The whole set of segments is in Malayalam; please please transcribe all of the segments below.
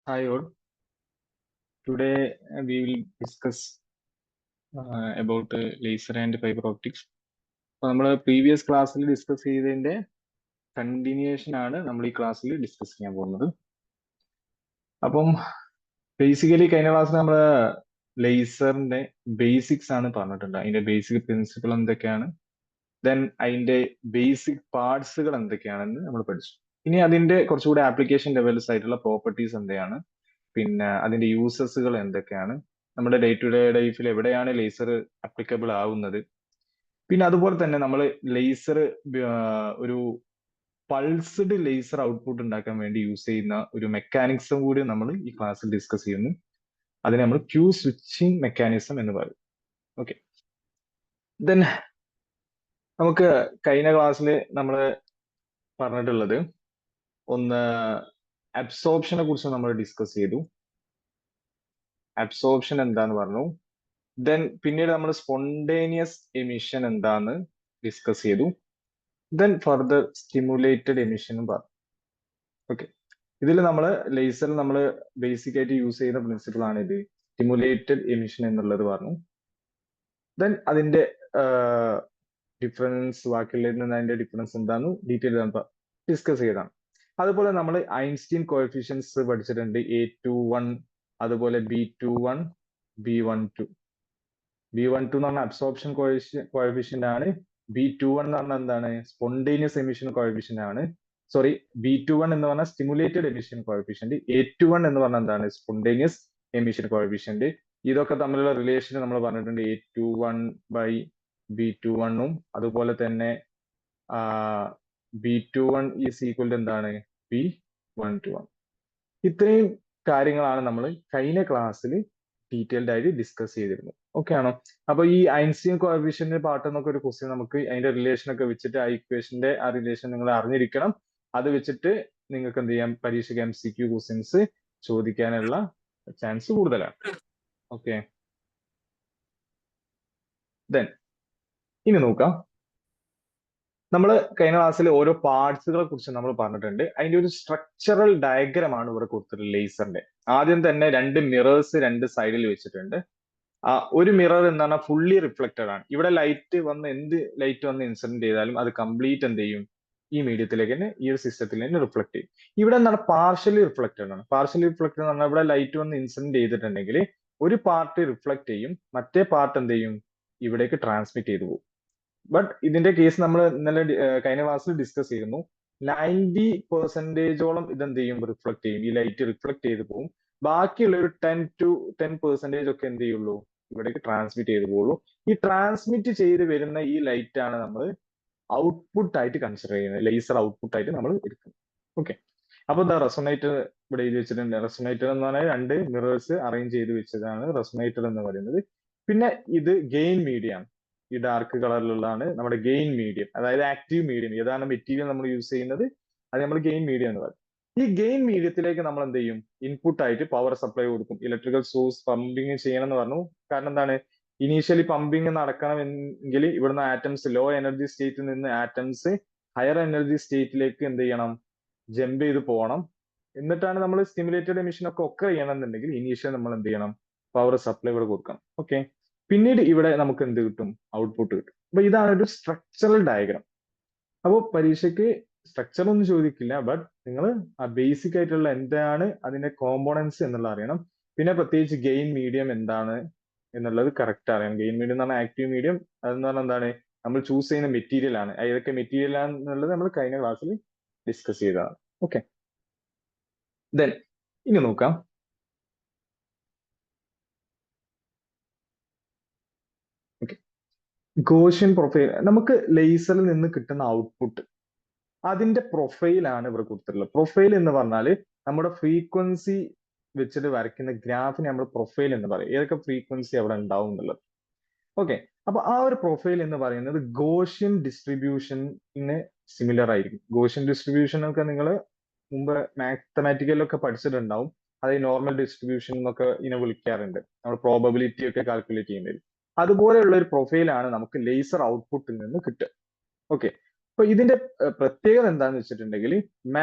Hi all. Today we will discuss about laser and fiber optics. അപ്പോൾ നമ്മൾ പ്രീവിയസ് ക്ലാസ്സിൽ ഡിസ്കസ് ചെയ്തതിന്റെ കണ്ടിന്യൂവേഷൻ ആണ് നമ്മൾ ഈ ക്ലാസ്സിൽ ഡിസ്കസ് ചെയ്യാൻ പോകുന്നത്. അപ്പം ബേസിക്കലി കഴിഞ്ഞ ക്ലാസ്സിൽ നമ്മൾ ലേസറിന്റെ ബേസിക്സ് ആണ് പറഞ്ഞിട്ടുണ്ട്. അതിന്റെ ബേസിക് പ്രിൻസിപ്പിൾ എന്തൊക്കെയാണ്, ദെൻ അതിന്റെ ബേസിക് പാർട്സുകൾ എന്തൊക്കെയാണെന്ന് നമ്മൾ പഠിച്ചു. ഇനി അതിന്റെ കുറച്ചുകൂടി ആപ്ലിക്കേഷൻ ലെവൽസ് ആയിട്ടുള്ള പ്രോപ്പർട്ടീസ് എന്തൊക്കെയാണ്, പിന്നെ അതിന്റെ യൂസസുകൾ എന്തൊക്കെയാണ്, നമ്മുടെ ഡേ ടു ഡേ ലൈഫിൽ എവിടെയാണ് ലേസർ അപ്ലിക്കബിൾ ആവുന്നത്, പിന്നെ അതുപോലെ തന്നെ നമ്മൾ ലേസർ ഒരു പൾസ്ഡ് ലേസർ ഔട്ട്പുട്ട് ഉണ്ടാക്കാൻ വേണ്ടി യൂസ് ചെയ്യുന്ന ഒരു മെക്കാനിക്സും കൂടി നമ്മൾ ഈ ക്ലാസ്സിൽ ഡിസ്കസ് ചെയ്യുന്നു. അതിനെ നമ്മൾ ക്യൂ സ്വിച്ചിങ് മെക്കാനിസം എന്ന് പറയും. ഓക്കെ, ദെൻ നമുക്ക് കഴിഞ്ഞ ക്ലാസ്സിൽ നമ്മൾ പറഞ്ഞിട്ടുള്ളത് ഒന്ന് അബ്സോർപ്ഷനെ കുറിച്ച് നമ്മൾ ഡിസ്കസ് ചെയ്തു. അബ്സോർപ്ഷൻ എന്താന്ന് പറഞ്ഞു. ദെൻ പിന്നീട് നമ്മൾ സ്പോണ്ടേനിയസ് എമിഷൻ എന്താന്ന് ഡിസ്കസ് ചെയ്തു. ദെൻ ഫർദർ സ്റ്റിമുലേറ്റഡ് എമിഷനും പറഞ്ഞു. ഓക്കെ, ഇതിൽ നമ്മൾ ലേസറിൽ നമ്മൾ ബേസിക് ആയിട്ട് യൂസ് ചെയ്യുന്ന പ്രിൻസിപ്പിൾ ആണ് ഇത്, സ്റ്റിമുലേറ്റഡ് എമിഷൻ എന്നുള്ളത് പറഞ്ഞു. ദെൻ അതിന്റെ ഡിഫറൻസ്, ബാക്കിയുള്ളതിൽ നിന്ന് അതിന്റെ ഡിഫറൻസ് എന്താന്ന് ഡീറ്റെയിൽ ഡിസ്കസ് ചെയ്തതാണ്. അതുപോലെ നമ്മൾ ഐൻസ്റ്റീൻ കോഎഫിഷ്യൻസ് പഠിച്ചിട്ടുണ്ട്. A21, അതുപോലെ B21, B12. B12 എന്ന് പറഞ്ഞാൽ അബ്സോർപ്ഷൻ കോഎഫിഷ്യന്റ് ആണ്. B21 എന്ന് പറഞ്ഞാൽ എന്താണ്, സ്പോണ്ടേനിയസ് എമിഷൻ കോഎഫിഷ്യന്റ് ആണ്. സോറി, B21 എന്ന് പറഞ്ഞാൽ സ്റ്റിമുലേറ്റഡ് എമിഷൻ കോഎഫിഷ്യന്റ്. A21 എന്ന് പറഞ്ഞാൽ എന്താണ്, സ്പോണ്ടേനിയസ് എമിഷൻ കോഎഫിഷ്യന്റ്. ഇതൊക്കെ തമ്മിലുള്ള റിലേഷൻ നമ്മൾ പറഞ്ഞിട്ടുണ്ട്. A21 ബൈ B21 അതുപോലെ തന്നെ B21 ഈസ് ഈക്വൽ ടു എന്താണ്, B12. ഇത്രയും കാര്യങ്ങളാണ് നമ്മൾ കഴിഞ്ഞ ക്ലാസ്സിൽ ഡീറ്റെയിൽഡ് ആയിട്ട് ഡിസ്കസ് ചെയ്തിരുന്നത്. ഓക്കെ ആണോ? അപ്പൊ ഈ ഐൻസ്റ്റീൻ കോഎഫിഷ്യന്റ് പാർട്ട് എന്നൊക്കെ ഒരു ക്വസ്റ്റ്യൻ നമുക്ക് അതിന്റെ റിലേഷൻ ഒക്കെ വെച്ചിട്ട്, ആ ഇക്വേഷന്റെ ആ റിലേഷൻ നിങ്ങൾ അറിഞ്ഞിരിക്കണം. അത് വെച്ചിട്ട് നിങ്ങൾക്ക് എന്ത് ചെയ്യാം, പരീക്ഷയ്ക്ക് MCQ ക്വസ്റ്റ്യൻസ് ചോദിക്കാനുള്ള ചാൻസ് കൂടുതലാണ്. ഓക്കെ, ദെൻ ഇനി നോക്കാം. നമ്മൾ കഴിഞ്ഞ ക്ലാസ്സിൽ ഓരോ പാർട്സുകളെ കുറിച്ച് നമ്മൾ പറഞ്ഞിട്ടുണ്ട്. അതിന്റെ ഒരു സ്ട്രക്ചറൽ ഡയഗ്രാം ആണ് ഇവിടെ കൊടുത്തിട്ടുള്ളത് ലേസറിന്റെ. ആദ്യം തന്നെ രണ്ട് മിറേഴ്സ് രണ്ട് സൈഡിൽ വെച്ചിട്ടുണ്ട്. ഒരു മിറർ എന്താണ്, ഫുള്ളി റിഫ്ലക്റ്റഡ് ആണ്. ഇവിടെ ലൈറ്റ് വന്ന് ലൈറ്റ് വന്ന് ഇൻസിഡന്റ് ചെയ്താലും അത് കംപ്ലീറ്റ് എന്ത് ചെയ്യും, ഈ മീഡിയത്തിലേക്ക് തന്നെ, ഈ ഒരു സിസ്റ്റത്തിൽ തന്നെ റിഫ്ലക്ട് ചെയ്യും. ഇവിടെ എന്താണ്, പാർഷ്യലി റിഫ്ലക്റ്റഡ് ആണ്. പാർഷ്യലി റിഫ്ലക്റ്റഡ് എന്ന് പറഞ്ഞാൽ ഇവിടെ ലൈറ്റ് വന്ന് ഇൻസിഡന്റ് ചെയ്തിട്ടുണ്ടെങ്കിൽ ഒരു പാർട്ട് റിഫ്ലക്ട് ചെയ്യും, മറ്റേ പാർട്ട് എന്ത് ചെയ്യും, ഇവിടേക്ക് ട്രാൻസ്മിറ്റ് ചെയ്തു പോകും. ബട്ട് ഇതിന്റെ കേസ് നമ്മൾ ഇന്നലെ കഴിഞ്ഞ ക്ലാസ്സിൽ ഡിസ്കസ് ചെയ്യുന്നു. 90% ഇതെന്ത് ചെയ്യും, റിഫ്ലക്ട് ചെയ്യും. ഈ ലൈറ്റ് റിഫ്ലക്ട് ചെയ്ത് പോകും. ബാക്കിയുള്ള ഒരു 10% ഒക്കെ എന്ത് ചെയ്യുള്ളൂ, ഇവിടേക്ക് ട്രാൻസ്മിറ്റ് ചെയ്ത് പോകുള്ളൂ. ഈ ട്രാൻസ്മിറ്റ് ചെയ്ത് വരുന്ന ഈ ലൈറ്റ് ആണ് നമ്മൾ ഔട്ട്പുട്ട് ആയിട്ട് കൺസിഡർ ചെയ്യുന്നത്, ലേസർ ഔട്ട്പുട്ട് ആയിട്ട് നമ്മൾ എടുക്കുന്നത്. ഓക്കെ, അപ്പൊ എന്താ റെസൊണേറ്റർ ഇവിടെ എഴുതി വെച്ചിട്ടുണ്ട്. റെസൊണേറ്റർ എന്ന് പറഞ്ഞാൽ രണ്ട് മിറേഴ്സ് അറേഞ്ച് ചെയ്ത് വെച്ചതാണ് റെസൊണേറ്റർ എന്ന് പറയുന്നത്. പിന്നെ ഇത് ഗെയിൻ മീഡിയം ആണ്. ഈ ഡാർക്ക് കളറിലുള്ളതാണ് നമ്മുടെ ഗെയിൻ മീഡിയം, അതായത് ആക്റ്റീവ് മീഡിയം. ഏതാണ് മെറ്റീരിയൽ നമ്മൾ യൂസ് ചെയ്യുന്നത്, അത് നമ്മൾ ഗെയിൻ മീഡിയം എന്ന് പറയും. ഈ ഗെയിൻ മീഡിയത്തിലേക്ക് നമ്മൾ എന്ത് ചെയ്യും, ഇൻപുട്ട് ആയിട്ട് പവർ സപ്ലൈ കൊടുക്കും. ഇലക്ട്രിക്കൽ സോഴ്സ് പമ്പിങ് ചെയ്യണം എന്ന് പറഞ്ഞു. കാരണം എന്താണ്, ഇനീഷ്യലി പമ്പിങ് നടക്കണമെങ്കിൽ ഇവിടുന്ന് ആറ്റംസ് ലോ എനർജി സ്റ്റേറ്റിൽ നിന്ന് ആറ്റംസ് ഹയർ എനർജി സ്റ്റേറ്റിലേക്ക് എന്ത് ചെയ്യണം, ജമ്പ് ചെയ്ത് പോകണം. എന്നിട്ടാണ് നമ്മൾ സ്റ്റിമുലേറ്റഡ് എമിഷൻ ഒക്കെ ചെയ്യണമെന്നുണ്ടെങ്കിൽ ഇനീഷ്യൽ നമ്മൾ എന്ത് ചെയ്യണം, പവർ സപ്ലൈ ഇവിടെ കൊടുക്കണം. ഓക്കെ, പിന്നീട് ഇവിടെ നമുക്ക് എന്ത് കിട്ടും, ഔട്ട്പുട്ട് കിട്ടും. അപ്പൊ ഇതാണ് ഒരു സ്ട്രക്ചറൽ ഡയഗ്രാം. അപ്പോൾ പരീക്ഷയ്ക്ക് സ്ട്രക്ചർ ഒന്നും ചോദിക്കില്ല, ബട്ട് നിങ്ങൾ ആ ബേസിക് ആയിട്ടുള്ള എന്താണ് അതിന്റെ കോമ്പോണൻസ് എന്നുള്ളത് അറിയണം. പിന്നെ പ്രത്യേകിച്ച് ഗെയിൻ മീഡിയം എന്താണ് എന്നുള്ളത് കറക്റ്റ് അറിയണം. ഗെയിൻ മീഡിയം എന്ന് പറഞ്ഞാൽ ആക്റ്റീവ് മീഡിയം, അതെന്ന് പറഞ്ഞാൽ എന്താണ്, നമ്മൾ ചൂസ് ചെയ്യുന്ന മെറ്റീരിയൽ ആണ്. ഏതൊക്കെ മെറ്റീരിയൽ ആണെന്നുള്ളത് നമ്മൾ കഴിഞ്ഞ ക്ലാസ്സിൽ ഡിസ്കസ് ചെയ്തതാണ്. ഓക്കെ, ദെൻ ഇനി നോക്കാം. ഗോഷ്യൻ പ്രൊഫൈൽ, നമുക്ക് ലേസറിൽ നിന്ന് കിട്ടുന്ന ഔട്ട്പുട്ട്, അതിന്റെ പ്രൊഫൈലാണ് ഇവിടെ കൊടുത്തിട്ടുള്ളത്. പ്രൊഫൈൽ എന്ന് പറഞ്ഞാൽ നമ്മുടെ ഫ്രീക്വൻസി വെച്ചിട്ട് വരയ്ക്കുന്ന ഗ്രാഫിനെ നമ്മൾ പ്രൊഫൈൽ എന്ന് പറയും. ഏതൊക്കെ ഫ്രീക്വൻസി അവിടെ ഉണ്ടാവും എന്നുള്ളത്. ഓക്കെ, അപ്പൊ ആ ഒരു പ്രൊഫൈൽ എന്ന് പറയുന്നത് ഗോഷ്യൻ ഡിസ്ട്രിബ്യൂഷന് സിമിലർ ആയിരിക്കും. ഗോഷ്യൻ ഡിസ്ട്രിബ്യൂഷൻ ഒക്കെ നിങ്ങൾ മുമ്പ് മാത്തമാറ്റിക്കലൊക്കെ പഠിച്ചിട്ടുണ്ടാവും. അത് നോർമൽ ഡിസ്ട്രിബ്യൂഷൻ എന്നൊക്കെ ഇതിനെ വിളിക്കാറുണ്ട്, നമ്മൾ പ്രോബബിലിറ്റി ഒക്കെ കാൽക്കുലേറ്റ് ചെയ്യുന്നത്. അതുപോലെയുള്ള ഒരു പ്രൊഫൈലാണ് നമുക്ക് ലേസർ ഔട്ട്പുട്ടിൽ നിന്ന് കിട്ടുക. ഓക്കെ, അപ്പൊ ഇതിന്റെ പ്രത്യേകത എന്താണെന്ന് വെച്ചിട്ടുണ്ടെങ്കിൽ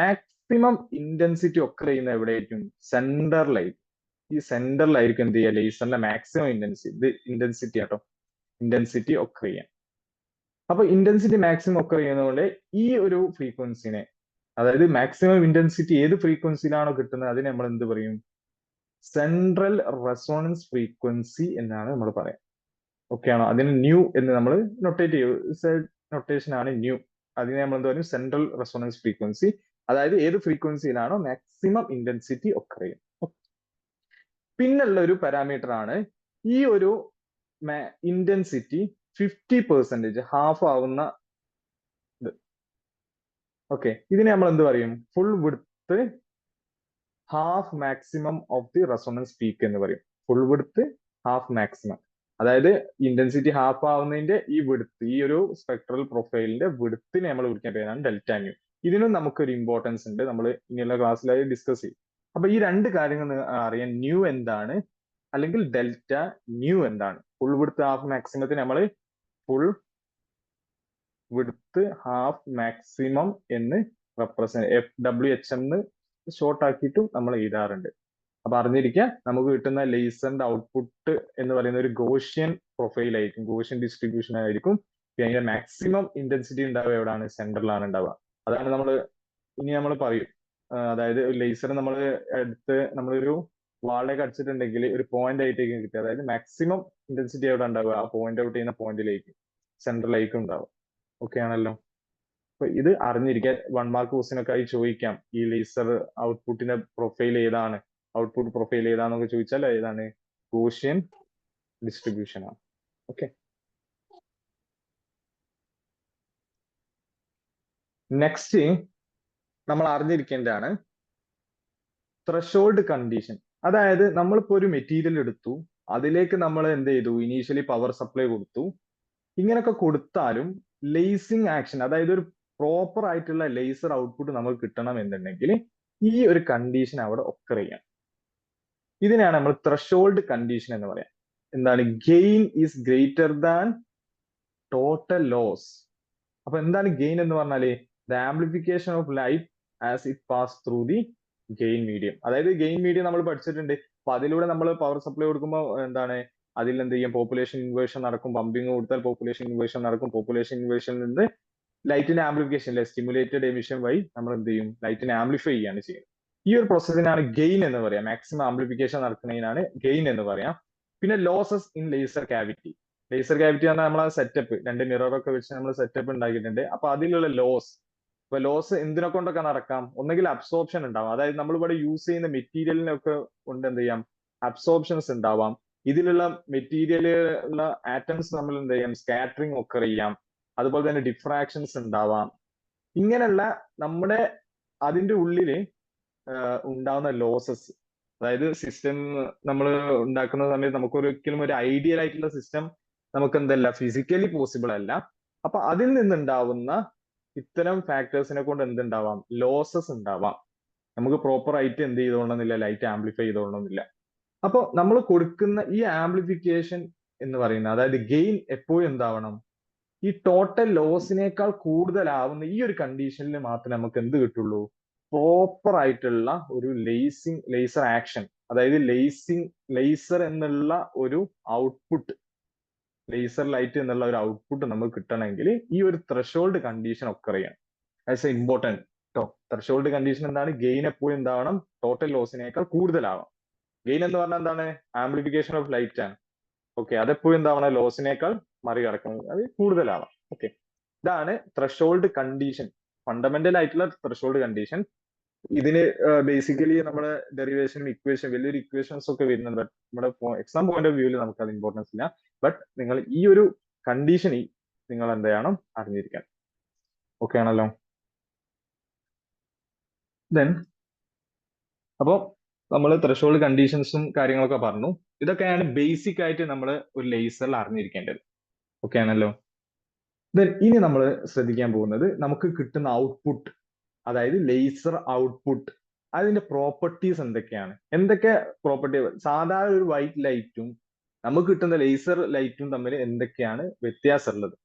മാക്സിമം ഇന്റൻസിറ്റി ഒക്കെ ചെയ്യുന്ന എവിടെയായിരിക്കും? സെന്ററിലായിരിക്കും. ഈ സെന്ററിലായിരിക്കും എന്ത് ചെയ്യുക? ലേസറിന്റെ മാക്സിമം ഇന്റൻസിറ്റി ആട്ടോ, ഇന്റൻസിറ്റി ഒക്കെ ചെയ്യാം. അപ്പൊ ഇന്റൻസിറ്റി മാക്സിമം ഒക്കെ ചെയ്യുന്നതുകൊണ്ട് ഈ ഒരു ഫ്രീക്വൻസിനെ, അതായത് മാക്സിമം ഇന്റൻസിറ്റി ഏത് ഫ്രീക്വൻസിയിലാണോ കിട്ടുന്നത് അതിനെ നമ്മൾ എന്ത് പറയും? സെൻട്രൽ റെസോണൻസ് ഫ്രീക്വൻസി എന്നാണ് നമ്മൾ പറയാം. ഓക്കെ ആണോ? അതിന് ന്യൂ എന്ന് നമ്മൾ നൊട്ടേറ്റ് ചെയ്യും. നൊട്ടേഷൻ ആണ് ന്യൂ. അതിനെ നമ്മൾ എന്ത് പറയും? Central resonance frequency. അതായത് ഏത് ഫ്രീക്വൻസിയിലാണോ മാക്സിമം ഇന്റൻസിറ്റി ഒക്കെ ചെയ്യും. പിന്നുള്ള ഒരു പാരാമീറ്റർ ആണ് ഈ ഒരു ഇന്റൻസിറ്റി 50% ഹാഫ് ആവുന്ന ഇത്. ഓക്കെ, ഇതിനെ നമ്മൾ എന്ത് പറയും? Full width half maximum of the resonance peak എന്ന് പറയും. ഫുൾ വിഡ്ത്ത് ഹാഫ് മാക്സിമം, അതായത് ഇന്റൻസിറ്റി ഹാഫ് ആവുന്നതിന്റെ ഈ വിഡ്ത്ത്, ഈ ഒരു സ്പെക്ട്രൽ പ്രൊഫൈലിന്റെ വിഡ്ത്തിനെ നമ്മൾ വിളിക്കുന്ന പേരാണ് ഡെൽറ്റ ന്യൂ. ഇതിനും നമുക്കൊരു ഇമ്പോർട്ടൻസ് ഉണ്ട്, നമ്മൾ ഇനിയുള്ള ക്ലാസ്സിലായി ഡിസ്കസ് ചെയ്യും. അപ്പൊ ഈ രണ്ട് കാര്യങ്ങൾ അറിയാൻ, ന്യൂ എന്താണ് അല്ലെങ്കിൽ ഡെൽറ്റ ന്യൂ എന്താണ്. ഫുൾ വിഡ്ത്ത് ഹാഫ് മാക്സിമത്തിന് നമ്മൾ ഫുൾ വിഡ്ത്ത് ഹാഫ് മാക്സിമം എന്ന് റെപ്രസെന്റ് FWHM എന്ന് ഷോർട്ട് ആക്കിയിട്ടും നമ്മൾ എഴുതാറുണ്ട്. അപ്പൊ അറിഞ്ഞിരിക്കുക, നമുക്ക് കിട്ടുന്ന ലേസറിന്റെ ഔട്ട്പുട്ട് എന്ന് പറയുന്ന ഒരു ഗോഷ്യൻ പ്രൊഫൈൽ ആയിരിക്കും, ഗോഷ്യൻ ഡിസ്ട്രിബ്യൂഷൻ ആയിരിക്കും. അതിന്റെ മാക്സിമം ഇന്റൻസിറ്റി ഉണ്ടാവുക എവിടെയാണ്? സെന്ററിലാണ് ഉണ്ടാവുക. അതാണ് ഇനി നമ്മൾ പറയും, അതായത് ലേസർ നമ്മൾ എടുത്ത് നമ്മളൊരു വാളിലേക്ക് അടിച്ചിട്ടുണ്ടെങ്കിൽ ഒരു പോയിന്റ് ആയിട്ടേക്കും കിട്ടുക. അതായത് മാക്സിമം ഇന്റൻസിറ്റി എവിടെ ഉണ്ടാവുക? ആ പോയിന്റ് ഔട്ട് ചെയ്യുന്ന പോയിന്റിലേക്ക്, സെന്ററിലേക്കും ഉണ്ടാവും. ഓക്കെ ആണല്ലോ? അപ്പൊ ഇത് അറിഞ്ഞിരിക്കാൻ 1 മാർക്ക് ക്വസ്റ്റ്യൻ ഒക്കെ ആയി ചോദിക്കാം. ഈ ലേസർ ഔട്ട്പുട്ടിന്റെ പ്രൊഫൈൽ ഏതാണ്, ഔട്ട്പുട്ട് പ്രൊഫൈൽ ഏതാണെന്നൊക്കെ ചോദിച്ചാൽ ഏതാണ്? ഗോഷ്യൻ ഡിസ്ട്രിബ്യൂഷൻ ആണ്. ഓക്കെ, നെക്സ്റ്റ് നമ്മൾ അറിഞ്ഞിരിക്കേണ്ടതാണ് ത്രഷോൾഡ് കണ്ടീഷൻ. അതായത് നമ്മളിപ്പോ ഒരു മെറ്റീരിയൽ എടുത്തു, അതിലേക്ക് നമ്മൾ എന്ത് ചെയ്തു? ഇനീഷ്യലി പവർ സപ്ലൈ കൊടുത്തു. ഇങ്ങനെയൊക്കെ കൊടുത്താലും ലേസിംഗ് ആക്ഷൻ, അതായത് ഒരു പ്രോപ്പർ ആയിട്ടുള്ള ലേസർ ഔട്ട്പുട്ട് നമുക്ക് കിട്ടണം എന്നുണ്ടെങ്കിൽ ഈ ഒരു കണ്ടീഷൻ അവിടെ ഒക്കർ ചെയ്യാം. ഇതിനെയാണ് നമ്മൾ ത്രഷോൾഡ് കണ്ടീഷൻ എന്ന് പറയാം. എന്താണ്? Gain is greater than total loss. അപ്പൊ എന്താണ് ഗെയിൻ എന്ന് പറഞ്ഞാല്? The amplification of light as it pass through the gain medium. അതായത് ഗെയിൻ മീഡിയം നമ്മൾ പഠിച്ചിട്ടുണ്ട്. അപ്പൊ അതിലൂടെ നമ്മൾ പവർ സപ്ലൈ കൊടുക്കുമ്പോൾ എന്താണ്? അതിൽ എന്ത് ചെയ്യും? പോപ്പുലേഷൻ ഇൻവേർഷൻ നടക്കും. പമ്പിങ് കൊടുത്താൽ പോപ്പുലേഷൻ ഇൻവേർഷൻ നടക്കും. പോപ്പുലേഷൻ ഇൻവേർഷനിൽ നിന്ന് ലൈറ്റിന്റെ ആംപ്ലിഫിക്കേഷൻ, സ്റ്റിമുലേറ്റഡ് എമിഷൻ വഴി നമ്മൾ എന്ത് ചെയ്യും? ലൈറ്റിനെ ആംപ്ലിഫൈ ചെയ്യാണ് ചെയ്യുന്നത്. ഈ ഒരു പ്രോസസ്സിനാണ് ഗെയിൻ എന്ന് പറയാം. മാക്സിമം ആംപ്ലിഫിക്കേഷൻ നടക്കുന്നതിനാണ് ഗെയിൻ എന്ന് പറയാം. പിന്നെ losses in laser cavity. Laser cavity പറഞ്ഞാൽ നമ്മളെ സെറ്റപ്പ്, 2 മിററൊക്കെ വെച്ച് നമ്മൾ സെറ്റപ്പ് ഉണ്ടാക്കിയിട്ടുണ്ട്. അപ്പൊ അതിലുള്ള ലോസ്, ഇപ്പൊ ലോസ് എന്തിനെ കൊണ്ടൊക്കെ നടക്കാം? ഒന്നെങ്കിൽ അബ്സോർപ്ഷൻ ഉണ്ടാവാം, അതായത് നമ്മൾ ഇവിടെ യൂസ് ചെയ്യുന്ന മെറ്റീരിയലിനൊക്കെ കൊണ്ട് എന്ത് ചെയ്യാം? അബ്സോർപ്ഷൻസ് ഉണ്ടാവാം. ഇതിലുള്ള മെറ്റീരിയലുള്ള ആറ്റംസ് നമ്മൾ എന്ത് ചെയ്യാം? സ്കാറ്ററിങ് ഒക്കെ ചെയ്യാം. അതുപോലെ തന്നെ ഡിഫ്രാക്ഷൻസ് ഉണ്ടാവാം. ഇങ്ങനെയുള്ള നമ്മുടെ അതിന്റെ ഉള്ളില് ഉണ്ടാവുന്ന ലോസസ്, അതായത് സിസ്റ്റം നമ്മൾ ഉണ്ടാക്കുന്ന സമയത്ത് നമുക്ക് ഒരിക്കലും ഒരു ഐഡിയൽ ആയിട്ടുള്ള സിസ്റ്റം നമുക്ക് എന്തല്ല, ഫിസിക്കലി പോസിബിൾ അല്ല. അപ്പൊ അതിൽ നിന്നുണ്ടാവുന്ന ഇത്തരം ഫാക്ടേഴ്സിനെ കൊണ്ട് എന്തുണ്ടാവാം? ലോസസ് ഉണ്ടാവാം. നമുക്ക് പ്രോപ്പർ ആയിട്ട് എന്ത് ചെയ്തോളണമെന്നില്ല, ലൈറ്റ് ആംപ്ലിഫൈ ചെയ്തോളണമെന്നില്ല. അപ്പൊ നമ്മൾ കൊടുക്കുന്ന ഈ ആംപ്ലിഫിക്കേഷൻ എന്ന് പറയുന്നത്, അതായത് ഗെയിൻ എപ്പോഴും എന്താവണം? ഈ ടോട്ടൽ ലോസിനേക്കാൾ കൂടുതലാവുന്ന ഈ ഒരു കണ്ടീഷനിൽ മാത്രമേ നമുക്ക് എന്ത് കിട്ടുള്ളൂ? പ്രോപ്പർ ആയിട്ടുള്ള ഒരു ലേസർ ആക്ഷൻ, അതായത് ലേസർ എന്നുള്ള ഒരു ഔട്ട്പുട്ട്, ലേസർ ലൈറ്റ് എന്നുള്ള ഒരു ഔട്ട്പുട്ട് നമുക്ക് കിട്ടണമെങ്കിൽ ഈ ഒരു ത്രഷോൾഡ് കണ്ടീഷൻ ഒക്കെ അറിയാം. ആസ് എ ഇമ്പോർട്ടൻറ്റ് കേട്ടോ. ത്രഷോൾഡ് കണ്ടീഷൻ എന്താണ്? ഗെയിൻ എപ്പോഴും എന്താവണം? ടോട്ടൽ ലോസിനേക്കാൾ കൂടുതലാവാം. ഗെയിൻ എന്ന് പറഞ്ഞാൽ എന്താണ്? ആംപ്ലിഫിക്കേഷൻ ഓഫ് ലൈറ്റ് ആണ്. ഓക്കെ, അതെപ്പോഴും എന്താവണം? ലോസിനേക്കാൾ മറികടക്കണം, അത് കൂടുതലാവാം. ഓക്കെ, ഇതാണ് ത്രഷോൾഡ് കണ്ടീഷൻ, ഫണ്ടമെന്റൽ ആയിട്ടുള്ള ത്രഷോൾഡ് കണ്ടീഷൻ. ഇതിന് ബേസിക്കലി നമ്മുടെ ഡെറിവേഷനും ഇക്വേഷൻ, വലിയൊരു ഇക്വേഷൻസ് ഒക്കെ വരുന്നുണ്ട്. നമ്മുടെ എക്സാം പോയിന്റ് ഓഫ് വ്യൂവിൽ നമുക്ക് അത് ഇമ്പോർട്ടൻസ് ഇല്ല. ബട്ട് നിങ്ങൾ ഈ ഒരു കണ്ടീഷൻ നിങ്ങൾ എന്ത് ചെയ്യണം? അറിഞ്ഞിരിക്കാൻ. ഓക്കെ ആണല്ലോ? ദെൻ അപ്പോൾ നമ്മൾ ത്രഷോൾഡ് കണ്ടീഷൻസും കാര്യങ്ങളൊക്കെ പറഞ്ഞു. ഇതൊക്കെയാണ് ബേസിക് ആയിട്ട് നമ്മൾ ഒരു ലേസറിൽ അറിഞ്ഞിരിക്കേണ്ടത്. ഓക്കെ ആണല്ലോ? ദെൻ ഇനി നമ്മൾ ശ്രദ്ധിക്കാൻ പോകുന്നത് നമുക്ക് കിട്ടുന്ന ഔട്ട്പുട്ട്, അതായത് ലേസർ ഔട്ട്പുട്ട്, അതിന്റെ പ്രോപ്പർട്ടീസ് എന്തൊക്കെയാണ്? എന്തൊക്കെ പ്രോപ്പർട്ടി? സാധാരണ ഒരു വൈറ്റ് ലൈറ്റും നമുക്ക് കിട്ടുന്ന ലേസർ ലൈറ്റും തമ്മിൽ എന്തൊക്കെയാണ് വ്യത്യാസമുള്ളത്?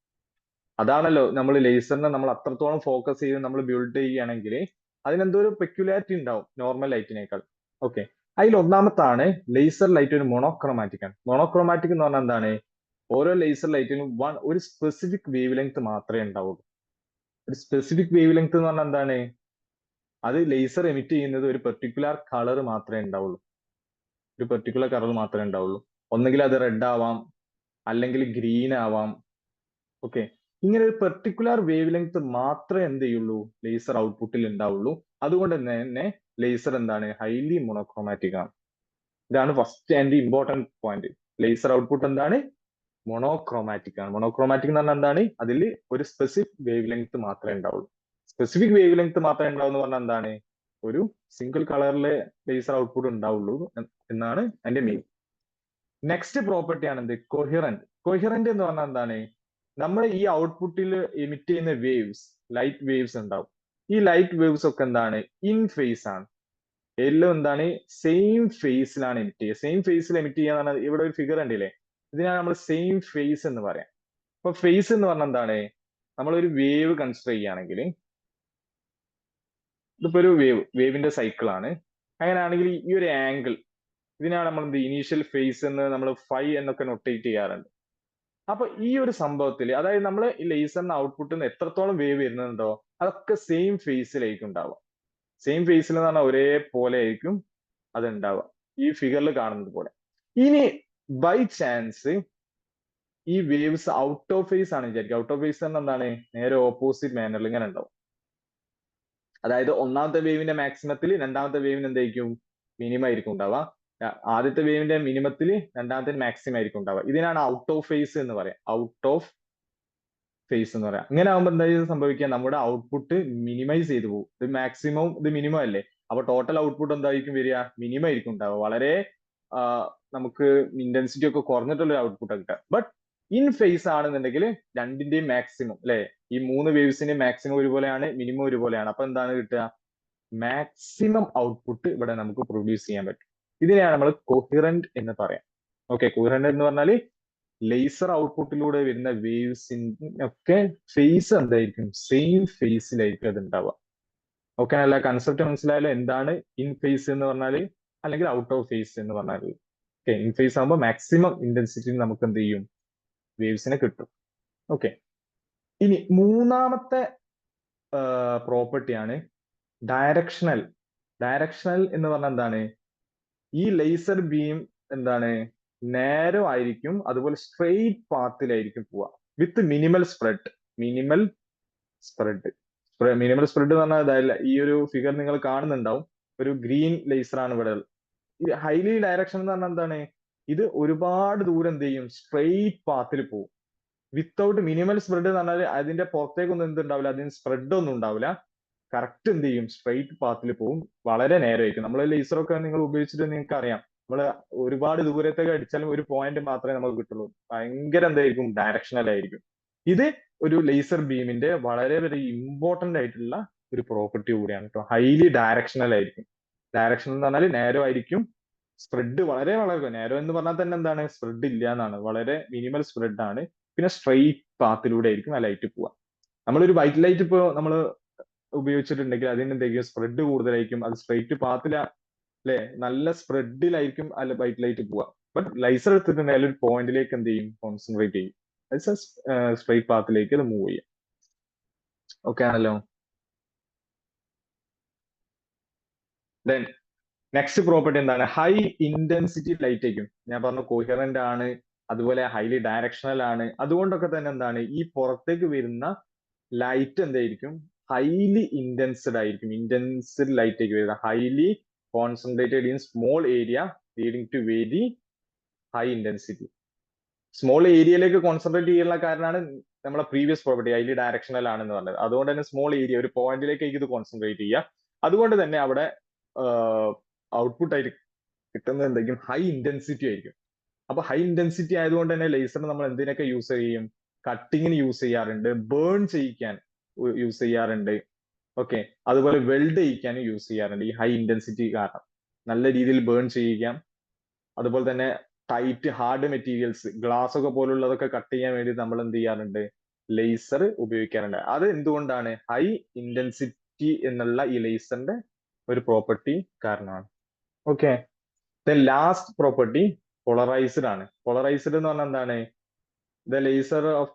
അതാണല്ലോ നമ്മൾ ലേസറിനെ നമ്മൾ അത്രത്തോളം ഫോക്കസ് ചെയ്ത് നമ്മൾ ബിൽഡ് ചെയ്യുകയാണെങ്കിൽ അതിനെന്തോ ഒരു പെക്യുലാരിറ്റി ഉണ്ടാവും നോർമൽ ലൈറ്റിനേക്കാൾ. ഓക്കെ, അതിൽ ഒന്നാമത്താണ് ലേസർ ലൈറ്റ് ഒരു മൊണോക്രോമാറ്റിക് ആണ്. മൊണോക്രോമാറ്റിക് എന്ന് പറഞ്ഞാൽ എന്താണ്? ഓരോ ലേസർ ലൈറ്റിനും ഒരു സ്പെസിഫിക് വേവ് ലെങ്ത് മാത്രമേ ഉണ്ടാവുള്ളൂ. ഒരു സ്പെസിഫിക് വേവ് ലെങ്ത് എന്ന് പറഞ്ഞാൽ എന്താണ്? അത് ലേസർ എമിറ്റ് ചെയ്യുന്നത് ഒരു പെർട്ടിക്കുലർ കളർ മാത്രമേ ഉണ്ടാവുള്ളൂ. ഒരു പെർട്ടിക്കുലർ കളർ മാത്രമേ ഉണ്ടാവുള്ളൂ. ഒന്നെങ്കിൽ അത് റെഡ് ആവാം, അല്ലെങ്കിൽ ഗ്രീൻ ആവാം. ഓക്കെ, ഇങ്ങനെ ഒരു പെർട്ടിക്കുലർ വേവ് ലെങ്ത് മാത്രമേ എന്ത് ചെയ്യുള്ളൂ? ലേസർ ഔട്ട്പുട്ടിൽ ഉണ്ടാവുള്ളൂ. അതുകൊണ്ട് തന്നെ ലേസർ എന്താണ്? ഹൈലി മൊണോക്രോമാറ്റിക് ആണ്. ഇതാണ് first and important point. Laser output എന്താണ്? മൊണോക്രോമാറ്റിക് ആണ്. മൊണോക്രോമാറ്റിക് എന്ന് പറഞ്ഞാൽ എന്താണ്? അതിൽ ഒരു സ്പെസിഫിക് വേവ് ലെങ്ത് മാത്രമേ ഉണ്ടാവുള്ളൂ. സ്പെസിഫിക് വേവ് ലെങ്ത് മാത്രമേ ഉണ്ടാവും എന്ന് പറഞ്ഞാൽ എന്താണ്? ഒരു സിംഗിൾ കളറിലെ ലേസർ ഔട്ട്പുട്ട് ഉണ്ടാവുള്ളൂ എന്നാണ് അതിന്റെ മീനിങ്. നെക്സ്റ്റ് പ്രോപ്പർട്ടി ആണ് എന്ത്? കൊഹിറന്റ്. കൊഹിറന്റ് എന്ന് പറഞ്ഞാൽ എന്താണ്? നമ്മൾ ഈ ഔട്ട്പുട്ടിൽ എമിറ്റ് ചെയ്യുന്ന വേവ്സ്, ലൈറ്റ് വേവ്സ് ഉണ്ടാവും. ഈ ലൈറ്റ് വേവ്സ് ഒക്കെ എന്താണ്? ഇൻ ഫേസ് ആണ്. എല്ലാം എന്താണ്? സെയിം ഫേസിലാണ് എമിറ്റ് ചെയ്യുക. സെയിം ഫേസിൽ എമിറ്റ് ചെയ്യുക എന്ന് പറഞ്ഞാൽ ഇവിടെ ഒരു ഫിഗർ ഉണ്ടല്ലേ, ഇതിനാണ് നമ്മൾ സെയിം ഫേസ് എന്ന് പറയാം. അപ്പൊ ഫേസ് എന്ന് പറഞ്ഞാൽ എന്താണ്? നമ്മളൊരു വേവ് കൺസിഡർ ചെയ്യുകയാണെങ്കിൽ, ഇതിപ്പോ ഒരു വേവിന്റെ സൈക്കിൾ ആണ്. അങ്ങനെയാണെങ്കിൽ ഈ ഒരു ആംഗിൾ, ഇതിനാണ് നമ്മൾ എന്ത് ഇനീഷ്യൽ ഫേസ് എന്ന് നമ്മൾ ഫൈ എന്നൊക്കെ നൊട്ടേറ്റ് ചെയ്യാറുണ്ട്. അപ്പൊ ഈ ഒരു സംഭവത്തിൽ, അതായത് നമ്മൾ ഈ ലേസറിന്റെ ഔട്ട്പുട്ടിൽ നിന്ന് എത്രത്തോളം വേവ് വരുന്നുണ്ടോ അതൊക്കെ സെയിം ഫേസിലായിരിക്കും ഉണ്ടാവുക. സെയിം ഫേസിൽ എന്ന് പറഞ്ഞാൽ ഒരേപോലെ ആയിരിക്കും അത് ഉണ്ടാവുക, ഈ ഫിഗറിൽ കാണുന്നത് പോലെ. ഇനി ബൈ ചാൻസ് ഈ വേവ്സ് ഔട്ട് ഓഫ് ഫേസ് ആണ് വിചാരിക്കുക. ഔട്ട് ഓഫ് ഫേസ് തന്നെ എന്താണ്? നേരെ ഓപ്പോസിറ്റ് മാനറിൽ ഇങ്ങനെ ഉണ്ടാവും. അതായത് ഒന്നാമത്തെ വേവിന്റെ മാക്സിമത്തിൽ രണ്ടാമത്തെ വേവിന് എന്തായിരിക്കും? മിനിമം ആയിരിക്കും ഉണ്ടാവുക. ആദ്യത്തെ വേവിന്റെ മിനിമത്തിൽ രണ്ടാമത്തെ മാക്സിമം ആയിരിക്കും ഉണ്ടാവുക. ഇതിനാണ് ഔട്ട് ഓഫ് ഫേസ് എന്ന് പറയാം. ഔട്ട് ഓഫ് ഫേസ് എന്ന് പറയാം. ഇങ്ങനെ ആകുമ്പോൾ എന്തായാലും സംഭവിക്കുക? നമ്മുടെ ഔട്ട്പുട്ട് മിനിമൈസ് ചെയ്തു പോകും. ഇത് മാക്സിമം, ഇത് മിനിമം അല്ലേ? അപ്പൊ ടോട്ടൽ ഔട്ട്പുട്ട് എന്തായിരിക്കും വരിക? മിനിമം ആയിരിക്കും ഉണ്ടാവുക. വളരെ നമുക്ക് ഇന്റൻസിറ്റി ഒക്കെ കുറഞ്ഞിട്ടുള്ള ഒരു ഔട്ട്പുട്ട് കിട്ടുക. ബട്ട് ഇൻ ഫേസ് ആണെന്നുണ്ടെങ്കിൽ രണ്ടിന്റെയും മാക്സിമം, അല്ലെ? ഈ മൂന്ന് വേവ്സിന്റെയും മാക്സിമം ഒരുപോലെയാണ്, മിനിമം ഒരുപോലെയാണ്. അപ്പൊ എന്താണ് കിട്ടുക? മാക്സിമം ഔട്ട്പുട്ട് ഇവിടെ നമുക്ക് പ്രൊഡ്യൂസ് ചെയ്യാൻ പറ്റും. ഇതിനെയാണ് നമ്മൾ കൊഹിറന്റ് എന്ന് പറയാം. ഓക്കെ, കൊഹിറന്റ് എന്ന് പറഞ്ഞാൽ ലേസർ ഔട്ട്പുട്ടിലൂടെ വരുന്ന വേവ്സിനൊക്കെ ഫേസ് എന്തായിരിക്കും? സെയിം ഫേസിലായിരിക്കും അത് ഉണ്ടാവുക. ഓക്കെ, അല്ല കൺസെപ്റ്റ് മനസ്സിലായാലോ? എന്താണ് ഇൻ ഫേസ് എന്ന് പറഞ്ഞാല്, അല്ലെങ്കിൽ ഔട്ട് ഓഫ് ഫേസ് എന്ന് പറഞ്ഞാല്? ഓക്കെ, ഇൻ ഫേസ് ആകുമ്പോൾ മാക്സിമം ഇന്റൻസിറ്റി നമുക്ക് എന്ത് ചെയ്യും? വേവ്സിനെ കിട്ടും. ഓക്കെ, ഇനി മൂന്നാമത്തെ പ്രോപ്പർട്ടിയാണ് ഡയറക്ഷണൽ. ഡയറക്ഷണൽ എന്ന് പറഞ്ഞാൽ എന്താണ്? ഈ ലേസർ ബീം എന്താണ്? നേരോ ആയിരിക്കും, അതുപോലെ സ്ട്രെയിറ്റ് പാത്തിലായിരിക്കും പോവുക വിത്ത് minimal spread. Minimal spread. Minimal spread എന്ന് പറഞ്ഞാൽ ഈ ഒരു ഫിഗർ നിങ്ങൾ കാണുന്നുണ്ടാവും. ഒരു ഗ്രീൻ ലേസർ ആണ് ഇവിടെ. ഈ ഹൈലി ഡയറക്ഷൻ എന്ന് പറഞ്ഞാൽ എന്താണ്? ഇത് ഒരുപാട് ദൂരം എന്ത് ചെയ്യും? സ്ട്രെയിറ്റ് പാത്തിൽ പോകും. വിത്തൗട്ട് മിനിമൽ സ്പ്രെഡ് എന്ന് പറഞ്ഞാൽ അതിന്റെ പുറത്തേക്കൊന്നും എന്തുണ്ടാവില്ല, അതിന് സ്പ്രെഡ് ഒന്നും ഉണ്ടാവില്ല. കറക്റ്റ് എന്ത് ചെയ്യും? സ്ട്രെയിറ്റ് പാത്തിൽ പോകും. വളരെ നേരമായിരിക്കും. നമ്മൾ ലേസറൊക്കെ നിങ്ങൾ ഉപയോഗിച്ചിട്ട് നിങ്ങൾക്ക് അറിയാം, നമ്മൾ ഒരുപാട് ദൂരത്തേക്ക് അടിച്ചാലും ഒരു പോയിന്റ് മാത്രമേ നമുക്ക് കിട്ടുള്ളൂ. ഭയങ്കര എന്തായിരിക്കും? ഡയറക്ഷണൽ ആയിരിക്കും. ഇത് ഒരു ലേസർ ബീമിന്റെ വളരെ വളരെ ഇമ്പോർട്ടന്റ് ആയിട്ടുള്ള ഒരു പ്രോപ്പർട്ടി കൂടിയാണ് കേട്ടോ. ഹൈലി ഡയറക്ഷണൽ ആയിരിക്കും. ഡയറക്ഷണൽ എന്ന് പറഞ്ഞാൽ നേരോ ആയിരിക്കും, സ്പ്രെഡ് വളരെ വളരെ നേരോ എന്ന് പറഞ്ഞാൽ തന്നെ എന്താണ്? സ്പ്രെഡ് ഇല്ല എന്നാണ്. വളരെ മിനിമൽ സ്പ്രെഡ് ആണ്. പിന്നെ സ്ട്രെയിറ്റ് പാത്തിലൂടെ ആയിരിക്കും ആ ലൈറ്റ് പോവുക. നമ്മളൊരു വൈറ്റ് ലൈറ്റ് ഇപ്പോൾ നമ്മൾ ഉപയോഗിച്ചിട്ടുണ്ടെങ്കിൽ അതിന് എന്തെങ്കിലും സ്പ്രെഡ് കൂടുതലായിരിക്കും. അത് സ്ട്രെയിറ്റ് പാത്തില, അല്ലെ? നല്ല സ്പ്രെഡിലായിരിക്കും അല്ല വൈറ്റ് ലൈറ്റ് പോവുക. ബട്ട് ലൈസർ എടുത്തിട്ടുണ്ടെങ്കിൽ ഒരു പോയിന്റിലേക്ക് എന്ത് ചെയ്യും? കോൺസെൻട്രേറ്റ് ചെയ്യും. സ്ട്രെയിറ്റ് പാത്തിലേക്ക് അത് മൂവ് ചെയ്യും. ഓക്കെ ആണല്ലോ? ദെൻ നെക്സ്റ്റ് പ്രോപ്പർട്ടി എന്താണ്? ഹൈ ഇന്റൻസിറ്റി ലൈറ്റ് ആയിരിക്കും. ഞാൻ പറഞ്ഞു കോഹിറന്റ് ആണ്, അതുപോലെ ഹൈലി ഡയറക്ഷണൽ ആണ്. അതുകൊണ്ടൊക്കെ തന്നെ എന്താണ്? ഈ പുറത്തേക്ക് വരുന്ന ലൈറ്റ് എന്തായിരിക്കും? ഹൈലി ഇന്റൻസ്ഡ് ആയിരിക്കും. ഇന്റൻസ്ഡ് ലൈറ്റ് ആയിരിക്കും വരുന്നത്. Highly concentrated in small area leading to very high intensity. Small ഏരിയയിലേക്ക് കോൺസെൻട്രേറ്റ് ചെയ്യാനുള്ള കാരണമാണ് നമ്മളെ പ്രീവിയസ് പ്രോപ്പർട്ടി ഹൈലി ഡയറക്ഷണൽ ആണെന്ന് പറഞ്ഞത്. അതുകൊണ്ട് തന്നെ സ്മോൾ ഏരിയ, ഒരു പോയിന്റിലേക്ക് ഇത് കോൺസെൻട്രേറ്റ് ചെയ്യുക. അതുകൊണ്ട് തന്നെ അവിടെ ഔട്ട്പുട്ട് ആയിട്ട് കിട്ടുന്നത് എന്തായിരിക്കും? ഹൈ ഇന്റൻസിറ്റി ആയിരിക്കും. അപ്പൊ ഹൈ ഇന്റൻസിറ്റി ആയതുകൊണ്ട് തന്നെ ലേസർ നമ്മൾ എന്തിനൊക്കെ യൂസ് ചെയ്യും? കട്ടിങ്ങിന് യൂസ് ചെയ്യാറുണ്ട്, ബേൺ ചെയ്യിക്കാൻ യൂസ് ചെയ്യാറുണ്ട്. ഓക്കെ, അതുപോലെ വെൽഡ് ചെയ്യിക്കാനും യൂസ് ചെയ്യാറുണ്ട്. ഈ ഹൈ ഇന്റൻസിറ്റി കാരണം നല്ല രീതിയിൽ ബേൺ ചെയ്യിക്കാം. അതുപോലെ തന്നെ ടൈറ്റ് ഹാർഡ് മെറ്റീരിയൽസ്, ഗ്ലാസ് ഒക്കെ പോലുള്ളതൊക്കെ കട്ട് ചെയ്യാൻ വേണ്ടി നമ്മൾ എന്ത് ചെയ്യാറുണ്ട്? ലേസർ ഉപയോഗിക്കാറുണ്ട്. അത് എന്തുകൊണ്ടാണ്? ഹൈ ഇന്റൻസിറ്റി ട്രാൻസ്മിറ്റിവിറ്റി എന്നുള്ള ഈ ലേസറിന്റെ ഒരു പ്രോപ്പർട്ടി കാരണമാണ്. ഓക്കെ, ലാസ്റ്റ് പ്രോപ്പർട്ടി പോളറൈസ്ഡ് ആണ്. പോളറൈസ്ഡ് എന്ന് പറഞ്ഞാൽ എന്താണ്? The laser of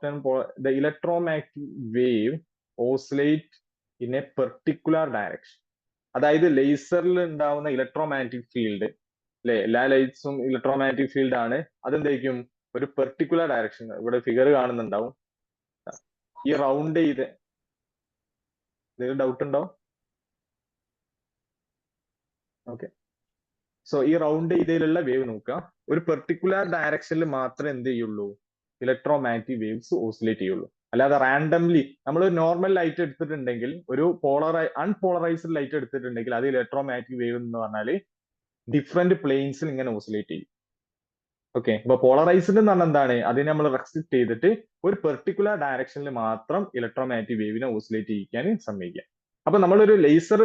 the electromagnetic wave oscillate in A particular direction. അതായത് ലേസറിൽ ഉണ്ടാവുന്ന ഇലക്ട്രോമാഗ്നറ്റിക് ഫീൽഡ് അല്ലെ, എല്ലാ ലൈറ്റ്സും ഇലക്ട്രോമാഗ്നറ്റിക് ഫീൽഡ് ആണ്. അതെന്തായിരിക്കും? ഒരു പെർട്ടിക്കുലർ ഡയറക്ഷൻ. ഇവിടെ ഫിഗർ കാണുന്നുണ്ടാവും. ഈ റൗണ്ട് ചെയ്ത് എന്തെങ്കിലും ഡൗട്ട് ഉണ്ടോ? ഓക്കെ, സോ ഈ റൗണ്ട് ചെയ്തതിലുള്ള വേവ് നോക്കുക. ഒരു പെർട്ടിക്കുലർ ഡയറക്ഷനിൽ മാത്രമേ എന്ത് ചെയ്യുള്ളൂ? ഇലക്ട്രോമാഗ്നറ്റിക് വേവ്സ് ഓസിലേറ്റ് ചെയ്യുള്ളൂ. അല്ലാതെ റാൻഡംലി നമ്മൾ നോർമൽ ലൈറ്റ് എടുത്തിട്ടുണ്ടെങ്കിൽ, ഒരു അൺപോളറൈസ്ഡ് ലൈറ്റ് എടുത്തിട്ടുണ്ടെങ്കിൽ അത് ഇലക്ട്രോമാഗ്നറ്റിക് വേവ് എന്ന് പറഞ്ഞാൽ ഡിഫറെന്റ് പ്ലെയിൻസിൽ ഇങ്ങനെ ഓസിലേറ്റ് ചെയ്യും. ഓക്കെ, അപ്പൊ പോളറൈസ്ഡ് എന്ന് പറഞ്ഞാൽ എന്താണ്? അതിനെ നമ്മൾ റെസ്ട്രിക്ട് ചെയ്തിട്ട് ഒരു പെർട്ടിക്കുലർ ഡയറക്ഷനിൽ മാത്രം ഇലക്ട്രോമാഗ്നറ്റിക് വേവിനെ ഓസിലേറ്റ് ചെയ്യിക്കാൻ സമ്മതിക്കുക. അപ്പൊ നമ്മളൊരു ലേസർ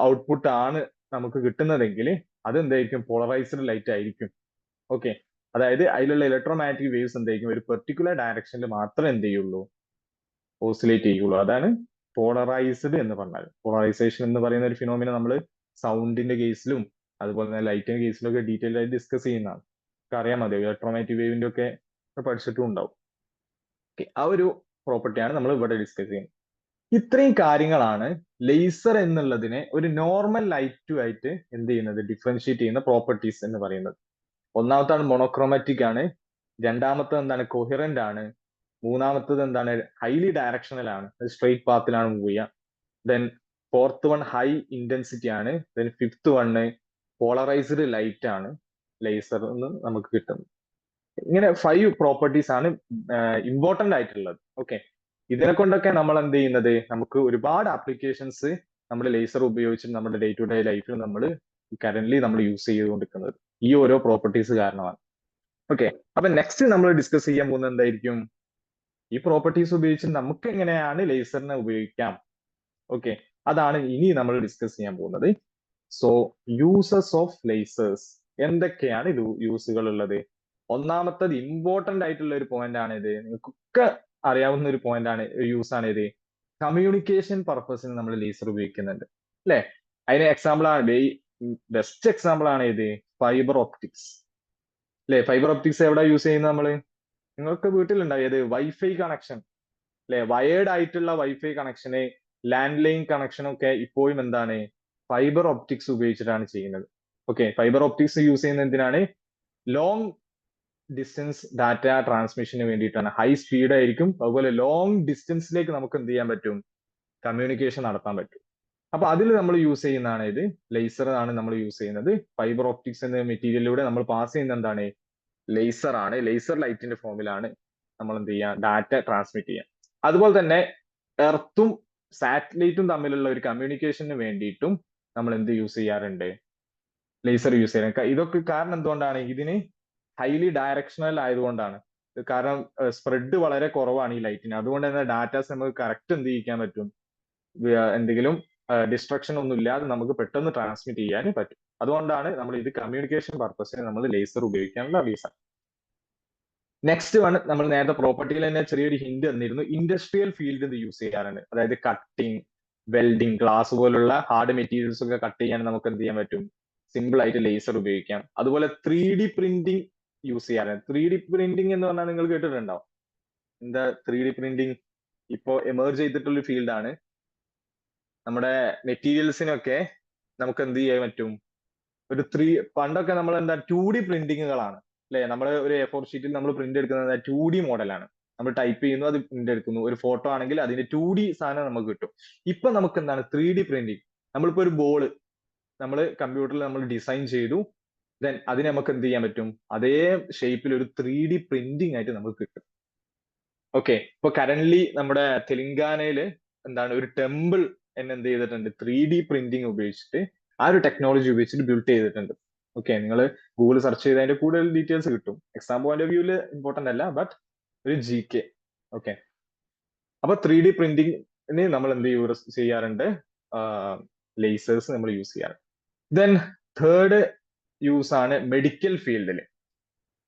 ഔട്ട്പുട്ട് ആണ് നമുക്ക് കിട്ടുന്നതെങ്കിൽ അത് എന്തായിരിക്കും? പോളറൈസ്ഡ് ലൈറ്റ് ആയിരിക്കും. ഓക്കെ, അതായത് അതിലുള്ള ഇലക്ട്രോമാഗ്നറ്റിക് വേവ്സ് എന്തായിരിക്കും? ഒരു പെർട്ടിക്കുലർ ഡയറക്ഷനിൽ മാത്രമേ എന്ത് ചെയ്യുള്ളൂ? ഓസിലേറ്റ് ചെയ്യുള്ളൂ. അതാണ് പോളറൈസ്ഡ് എന്ന് പറഞ്ഞാൽ. പോളറൈസേഷൻ എന്ന് പറയുന്ന ഒരു ഫിനോമിന നമ്മൾ സൗണ്ടിന്റെ കേസിലും അതുപോലെ തന്നെ ലൈറ്റിന്റെ കേസിലും ഒക്കെ ഡീറ്റെയിൽ ആയി ഡിസ്കസ് ചെയ്യുന്നതാണ്. അറിയാൻ മതി, ഇലക്ട്രോമാഗ്നറ്റിക് വേവിന്റെ ഒക്കെ പഠിച്ചിട്ടും ഉണ്ടാവും. ആ ഒരു പ്രോപ്പർട്ടിയാണ് നമ്മൾ ഇവിടെ ഡിസ്കസ് ചെയ്യുന്നത്. ഇത്രയും കാര്യങ്ങളാണ് ലേസർ എന്നുള്ളതിനെ ഒരു നോർമൽ ലൈറ്റുമായിട്ട് എന്ത് ചെയ്യുന്നത്? ഡിഫറൻഷിയേറ്റ് ചെയ്യുന്ന പ്രോപ്പർട്ടീസ് എന്ന് പറയുന്നത്. ഒന്നാമത്താണ് മോണോക്രോമാറ്റിക് ആണ്. രണ്ടാമത്തത് എന്താണ്? കൊഹിറന്റ് ആണ്. മൂന്നാമത്തത് എന്താണ്? ഹൈലി ഡയറക്ഷണൽ ആണ്, സ്ട്രെയിറ്റ് പാത്തിലാണ് മൂവ് ചെയ്യുക. Then fourth one high intensity ആണ്. Then fifth one polarised light ആണ് ലേസർ എന്ന് നമുക്ക് കിട്ടുന്നത്. ഇങ്ങനെ 5 പ്രോപ്പർട്ടീസ് ആണ് ഇമ്പോർട്ടന്റ് ആയിട്ടുള്ളത്. ഓക്കെ, ഇതിനെ കൊണ്ടൊക്കെ നമ്മൾ എന്ത് ചെയ്യുന്നത്? നമുക്ക് ഒരുപാട് ആപ്ലിക്കേഷൻസ് നമ്മൾ ലേസർ ഉപയോഗിച്ച് നമ്മുടെ ഡേ ടു ഡേ ലൈഫിൽ നമ്മൾ കറന്റ്ലി നമ്മൾ യൂസ് ചെയ്തുകൊണ്ടിരിക്കുന്നത് ഈ ഓരോ പ്രോപ്പർട്ടീസ് കാരണമാണ്. ഓക്കെ, അപ്പൊ നെക്സ്റ്റ് നമ്മൾ ഡിസ്കസ് ചെയ്യാൻ പോകുന്നത് എന്തായിരിക്കും? ഈ പ്രോപ്പർട്ടീസ് ഉപയോഗിച്ച് നമുക്ക് എങ്ങനെയാണ് ലേസറിനെ ഉപയോഗിക്കാം. ഓക്കെ, അതാണ് ഇനി നമ്മൾ ഡിസ്കസ് ചെയ്യാൻ പോകുന്നത്. സോ യൂസസ് ഓഫ് ലേസേഴ്സ്, എന്തൊക്കെയാണ് യൂസുകൾ ഉള്ളത്? ഒന്നാമത്തത് ഇമ്പോർട്ടന്റ് ആയിട്ടുള്ള ഒരു പോയിന്റ് ആണ് ഇത്. നിങ്ങൾക്കൊക്കെ അറിയാവുന്ന ഒരു പോയിന്റ് ആണ്, യൂസ് ആണ് ഇത്. കമ്മ്യൂണിക്കേഷൻ പർപ്പസിന് നമ്മൾ ലേസർ ഉപയോഗിക്കുന്നുണ്ട് അല്ലെ? അതിന് എക്സാമ്പിൾ ആണ്, ബെസ്റ്റ് എക്സാമ്പിൾ ആണ് ഇത് ഫൈബർ ഒപ്റ്റിക്സ് അല്ലെ? ഫൈബർ ഒപ്റ്റിക്സ് എവിടെ യൂസ് ചെയ്യുന്നത്? നമ്മള് നിങ്ങൾക്ക് വീട്ടിലുണ്ടാവും ഏത്? വൈഫൈ കണക്ഷൻ അല്ലെ? വയേർഡ് ആയിട്ടുള്ള വൈഫൈ കണക്ഷന്, ലാൻഡ് ലൈൻ കണക്ഷനൊക്കെ ഇപ്പോഴും എന്താണ്? ഫൈബർ ഒപ്റ്റിക്സ് ഉപയോഗിച്ചിട്ടാണ് ചെയ്യുന്നത്. ഓക്കെ, ഫൈബർ ഒപ്റ്റിക്സ് യൂസ് ചെയ്യുന്നത് എന്തിനാണ്? ലോങ് ഡിസ്റ്റൻസ് ഡാറ്റ ട്രാൻസ്മിഷന് വേണ്ടിയിട്ടാണ്. ഹൈ സ്പീഡ് ആയിരിക്കും, അതുപോലെ ലോങ് ഡിസ്റ്റൻസിലേക്ക് നമുക്ക് എന്ത് ചെയ്യാൻ പറ്റും? കമ്മ്യൂണിക്കേഷൻ നടത്താൻ പറ്റും. അപ്പൊ അതിൽ നമ്മൾ യൂസ് ചെയ്യുന്നതാണ് ഇത്, ലേസർ ആണ് നമ്മൾ യൂസ് ചെയ്യുന്നത്. ഫൈബർ ഒപ്റ്റിക്സ് എന്ന മെറ്റീരിയലിലൂടെ നമ്മൾ പാസ് ചെയ്യുന്ന എന്താണ്? ലേസർ ആണ്. ലേസർ ലൈറ്റിന്റെ ഫോമിലാണ് നമ്മൾ എന്ത് ചെയ്യുക? ഡാറ്റ ട്രാൻസ്മിറ്റ് ചെയ്യുക. അതുപോലെ തന്നെ എർത്തും സാറ്റലൈറ്റും തമ്മിലുള്ള ഒരു കമ്മ്യൂണിക്കേഷന് വേണ്ടിയിട്ടും നമ്മൾ എന്ത് യൂസ് ചെയ്യാറുണ്ട്? ലേസർ യൂസ് ചെയ്യാറുണ്ട്. ഇതൊക്കെ കാരണം എന്തുകൊണ്ടാണ്? ഇതിന് ഹൈലി ഡയറക്ഷണൽ ആയതുകൊണ്ടാണ്. കാരണം സ്പ്രെഡ് വളരെ കുറവാണ് ഈ ലൈറ്റിന്. അതുകൊണ്ട് തന്നെ ഡാറ്റാസ് നമുക്ക് കറക്റ്റ് എന്ത് ചെയ്യിക്കാൻ പറ്റും? എന്തെങ്കിലും ഡിസ്ട്രക്ഷൻ ഒന്നും ഇല്ലാതെ നമുക്ക് പെട്ടെന്ന് ട്രാൻസ്മിറ്റ് ചെയ്യാൻ പറ്റും. അതുകൊണ്ടാണ് നമ്മൾ ഇത് കമ്മ്യൂണിക്കേഷൻ പർപ്പസിന് നമ്മൾ ലേസർ ഉപയോഗിക്കാനുള്ള റീസൺ. നെക്സ്റ്റ് വൺ, നമ്മൾ നേരത്തെ പ്രോപ്പർട്ടിയിൽ തന്നെ ചെറിയൊരു ഹിന്റ് തന്നിരുന്നു. ഇൻഡസ്ട്രിയൽ ഫീൽഡ് ഇത് യൂസ് ചെയ്യാറുണ്ട്. അതായത് കട്ടിങ്, വെൽഡിങ്, ഗ്ലാസ് പോലുള്ള ഹാർഡ് മെറ്റീരിയൽസ് ഒക്കെ കട്ട് ചെയ്യാൻ നമുക്ക് എന്ത് ചെയ്യാൻ പറ്റും? സിമ്പിൾ ആയിട്ട് ലേസർ ഉപയോഗിക്കാം. അതുപോലെ 3D പ്രിന്റിംഗ് യൂസ് ചെയ്യാറുണ്ട്. 3D പ്രിന്റിംഗ് എന്ന് പറഞ്ഞാൽ നിങ്ങൾ കേട്ടിട്ടുണ്ടാവും. എന്താ 3D പ്രിന്റിംഗ്? ഇപ്പോ എമേർജ് ചെയ്തിട്ടുള്ള ഫീൽഡാണ്. നമ്മുടെ മെറ്റീരിയൽസിനൊക്കെ നമുക്ക് എന്ത് ചെയ്യാൻ പറ്റും? പണ്ടൊക്കെ നമ്മൾ എന്താ 2D പ്രിന്റിങ്ങുകളാണ് അല്ലെ? നമ്മൾ ഒരു A4 ഷീറ്റിൽ നമ്മൾ പ്രിന്റ് എടുക്കുന്നത് 2D മോഡലാണ്. നമ്മൾ ടൈപ്പ് ചെയ്യുന്നു, അത് പ്രിന്റ് എടുക്കുന്നു. ഒരു ഫോട്ടോ ആണെങ്കിൽ അതിന്റെ 2D സാധനം നമുക്ക് കിട്ടും. ഇപ്പൊ നമുക്ക് എന്താണ്? 3D printing. നമ്മളിപ്പോ ഒരു ബോള് നമ്മൾ കമ്പ്യൂട്ടറിൽ നമ്മൾ ഡിസൈൻ ചെയ്തു, ദെൻ അതിനെ നമുക്ക് എന്ത് ചെയ്യാൻ പറ്റും? അതേ ഷേപ്പിൽ ഒരു 3D പ്രിന്റിംഗ് ആയിട്ട് നമുക്ക് കിട്ടും. ഓക്കെ, ഇപ്പൊ കറന്റ്ലി നമ്മുടെ തെലങ്കാനയില് എന്താണ് ഒരു ടെമ്പിൾ എന്നെ എന്ത് ചെയ്തിട്ടുണ്ട്? 3D പ്രിന്റിംഗ് ഉപയോഗിച്ചിട്ട്, ആ ഒരു ടെക്നോളജി ഉപയോഗിച്ചിട്ട് ബിൽഡ് ചെയ്തിട്ടുണ്ട്. ഓക്കെ, നിങ്ങൾ ഗൂഗിൾ സെർച്ച് ചെയ്ത് അതിന്റെ കൂടുതൽ ഡീറ്റെയിൽസ് കിട്ടും. എക്സാം പോയിന്റ് ഓഫ് വ്യൂല് ഇമ്പോർട്ടന്റ് അല്ല, ബട്ട് ഒരു GK. ഓക്കെ, അപ്പൊ 3D പ്രിന്റിംഗിന് നമ്മൾ എന്ത് ചെയ്യാറുണ്ട്? ലേസേഴ്സ് നമ്മൾ യൂസ് ചെയ്യാറുണ്ട്. ദെൻ തേർഡ് യൂസ് ആണ് മെഡിക്കൽ ഫീൽഡിൽ.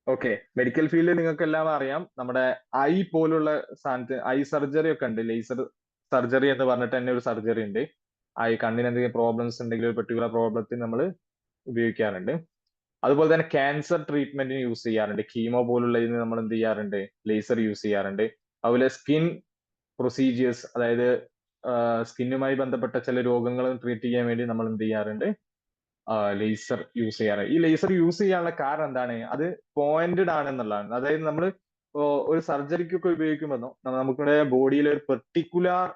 ഓക്കെ, മെഡിക്കൽ ഫീൽഡിൽ നിങ്ങൾക്ക് എല്ലാം അറിയാം, നമ്മുടെ ഐ പോലുള്ള സാധനത്തിന് ഐ സർജറി ഒക്കെ ഉണ്ട് ലേസർ സർജറി എന്ന് പറഞ്ഞിട്ട് തന്നെ ഒരു സർജറി ഉണ്ട്. ആ ഈ കണ്ണിന് എന്തെങ്കിലും പ്രോബ്ലംസ് ഉണ്ടെങ്കിൽ ഒരു പെർട്ടിക്കുലർ പ്രോബ്ലത്തിന് നമ്മൾ ഉപയോഗിക്കാറുണ്ട്. അതുപോലെ തന്നെ ക്യാൻസർ ട്രീറ്റ്മെന്റിന് യൂസ് ചെയ്യാറുണ്ട്. കീമോ പോലുള്ളതിന് നമ്മൾ എന്ത് ചെയ്യാറുണ്ട്? ലേസർ യൂസ് ചെയ്യാറുണ്ട്. അതുപോലെ സ്കിൻ പ്രൊസീജിയേഴ്സ്, അതായത് സ്കിന്നുമായി ബന്ധപ്പെട്ട ചില രോഗങ്ങൾ ട്രീറ്റ് ചെയ്യാൻ വേണ്ടി നമ്മൾ എന്ത് ചെയ്യാറുണ്ട്? ലേസർ യൂസ് ചെയ്യാറ്. ഈ ലേസർ യൂസ് ചെയ്യാനുള്ള കാരണം എന്താണ്? അത് പോയിന്റഡ് ആണെന്നുള്ളതാണ്. അതായത് നമ്മൾ ഒരു സർജറിക്കൊക്കെ ഉപയോഗിക്കുമ്പോൾ നമ്മുടെ ബോഡിയിൽ ഒരു പെർട്ടിക്കുലർ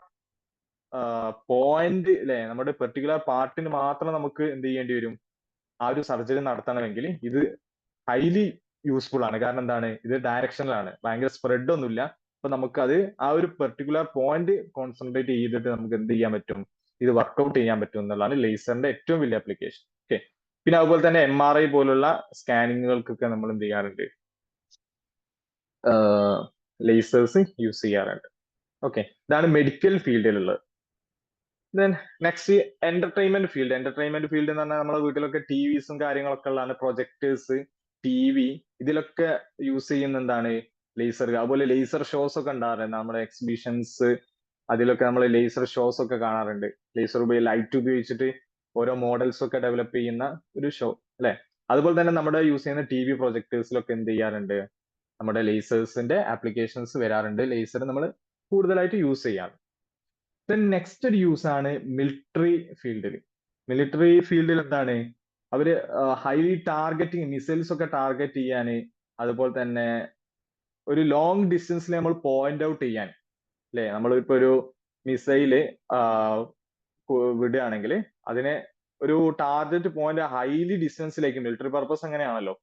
പോയിന്റ് അല്ലെ, നമ്മുടെ പെർട്ടിക്കുലർ പാർട്ടിന് മാത്രം നമുക്ക് എന്ത് ചെയ്യേണ്ടി വരും? ആ ഒരു സർജറി നടത്തണമെങ്കിൽ ഇത് ഹൈലി യൂസ്ഫുൾ ആണ്. കാരണം എന്താണ്? ഇത് ഡയറക്ഷനിലാണ്, ഭയങ്കര സ്പ്രെഡ് ഒന്നുമില്ല. അപ്പൊ നമുക്കത് ആ ഒരു പെർട്ടിക്കുലർ പോയിന്റ് കോൺസെൻട്രേറ്റ് ചെയ്തിട്ട് നമുക്ക് എന്ത് ചെയ്യാൻ പറ്റും? ഇത് വർക്ക്ഔട്ട് ചെയ്യാൻ പറ്റും എന്നുള്ളതാണ് ലേസറിന്റെ ഏറ്റവും വലിയ ആപ്ലിക്കേഷൻ. ഓക്കെ. പിന്നെ അതുപോലെ തന്നെ MRI പോലുള്ള സ്കാനിങ്ങുകൾക്കൊക്കെ നമ്മൾ എന്ത് ചെയ്യാറുണ്ട്? ലേസേഴ്സ് യൂസ് ചെയ്യാറുണ്ട്. ഓക്കെ, ഇതാണ് മെഡിക്കൽ ഫീൽഡിലുള്ളത്. ദെൻ നെക്സ്റ്റ് എന്റർടൈൻമെന്റ് ഫീൽഡ്. എന്റർടൈൻമെന്റ് ഫീൽഡ് എന്ന് പറഞ്ഞാൽ നമ്മുടെ വീട്ടിലൊക്കെ TVസും കാര്യങ്ങളൊക്കെ ഉള്ളതാണ്. പ്രൊജക്ടേഴ്സ്, TV, ഇതിലൊക്കെ യൂസ് ചെയ്യുന്ന എന്താണ്? ലേസർ. അതുപോലെ ലേസർ ഷോസ് ഒക്കെ ഉണ്ടാകാറുണ്ട്. നമ്മുടെ എക്സിബിഷൻസ്, അതിലൊക്കെ നമ്മൾ ലേസർ ഷോസ് ഒക്കെ കാണാറുണ്ട്. ലേസർ ലൈറ്റ് ഉപയോഗിച്ചിട്ട് ഓരോ മോഡൽസ് ഒക്കെ ഡെവലപ്പ് ചെയ്യുന്ന ഒരു ഷോ അല്ലെ. അതുപോലെ തന്നെ നമ്മുടെ യൂസ് ചെയ്യുന്ന TV പ്രൊജക്ടേഴ്സിലൊക്കെ എന്ത് ചെയ്യാറുണ്ട്? നമ്മുടെ ലേസേഴ്സിന്റെ ആപ്ലിക്കേഷൻസ് വരാറുണ്ട്. ലേസർ നമ്മൾ കൂടുതലായിട്ട് യൂസ് ചെയ്യാറ്. ദെൻ നെക്സ്റ്റ് ഒരു യൂസ് ആണ് മിലിറ്ററി ഫീൽഡിൽ. മിലിറ്ററി ഫീൽഡിൽ എന്താണ്? അവര് ഹൈലി ടാർഗറ്റിങ് മിസൈൽസ് ഒക്കെ ടാർഗറ്റ് ചെയ്യാന്, അതുപോലെ തന്നെ ഒരു ലോങ് ഡിസ്റ്റൻസിൽ നമ്മൾ പോയിന്റ് ഔട്ട് ചെയ്യാൻ അല്ലെ, നമ്മളിപ്പോ ഒരു മിസൈല് വിടുകയാണെങ്കിൽ അതിനെ ഒരു ടാർഗറ്റ് പോയിന്റ് ഹൈലി ഡിസ്റ്റൻസിലേക്ക്, മിലിറ്ററി പർപ്പസ് അങ്ങനെയാണല്ലോ,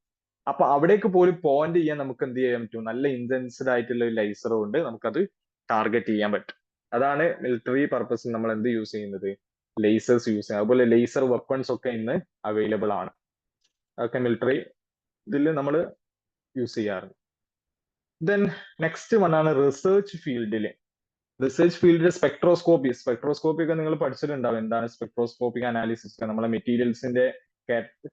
അപ്പൊ അവിടേക്ക് പോലും പോയിന്റ് ചെയ്യാൻ നമുക്ക് എന്ത് ചെയ്യാൻ പറ്റും? നല്ല ഇന്റൻസ്ഡ് ആയിട്ടുള്ള ഒരു ലേസർ കൊണ്ട് നമുക്കത് ടാർഗറ്റ് ചെയ്യാൻ പറ്റും. അതാണ് മിലിറ്ററി പർപ്പസിൽ നമ്മൾ എന്ത് യൂസ് ചെയ്യുന്നത്? ലേസേഴ്സ് യൂസ് ചെയ്യുന്നത്. അതുപോലെ ലേസർ വെപ്പൺസ് ഒക്കെ ഇന്ന് അവൈലബിൾ ആണ്. അതൊക്കെ മിലിറ്ററി ഇതിൽ നമ്മൾ യൂസ് ചെയ്യാറുണ്ട്. ദെൻ നെക്സ്റ്റ് വൺ ആണ് റിസർച്ച് ഫീൽഡിൽ. റിസർച്ച് ഫീൽഡിൽ സ്പെക്ട്രോസ്കോപ്പി. സ്പെക്ട്രോസ്കോപ്പി ഒക്കെ നിങ്ങൾ പഠിച്ചിട്ടുണ്ടാവും. എന്താണ് സ്പെക്ട്രോസ്കോപ്പിക് അനാലിസിസ്? നമ്മളെ മെറ്റീരിയൽസിന്റെ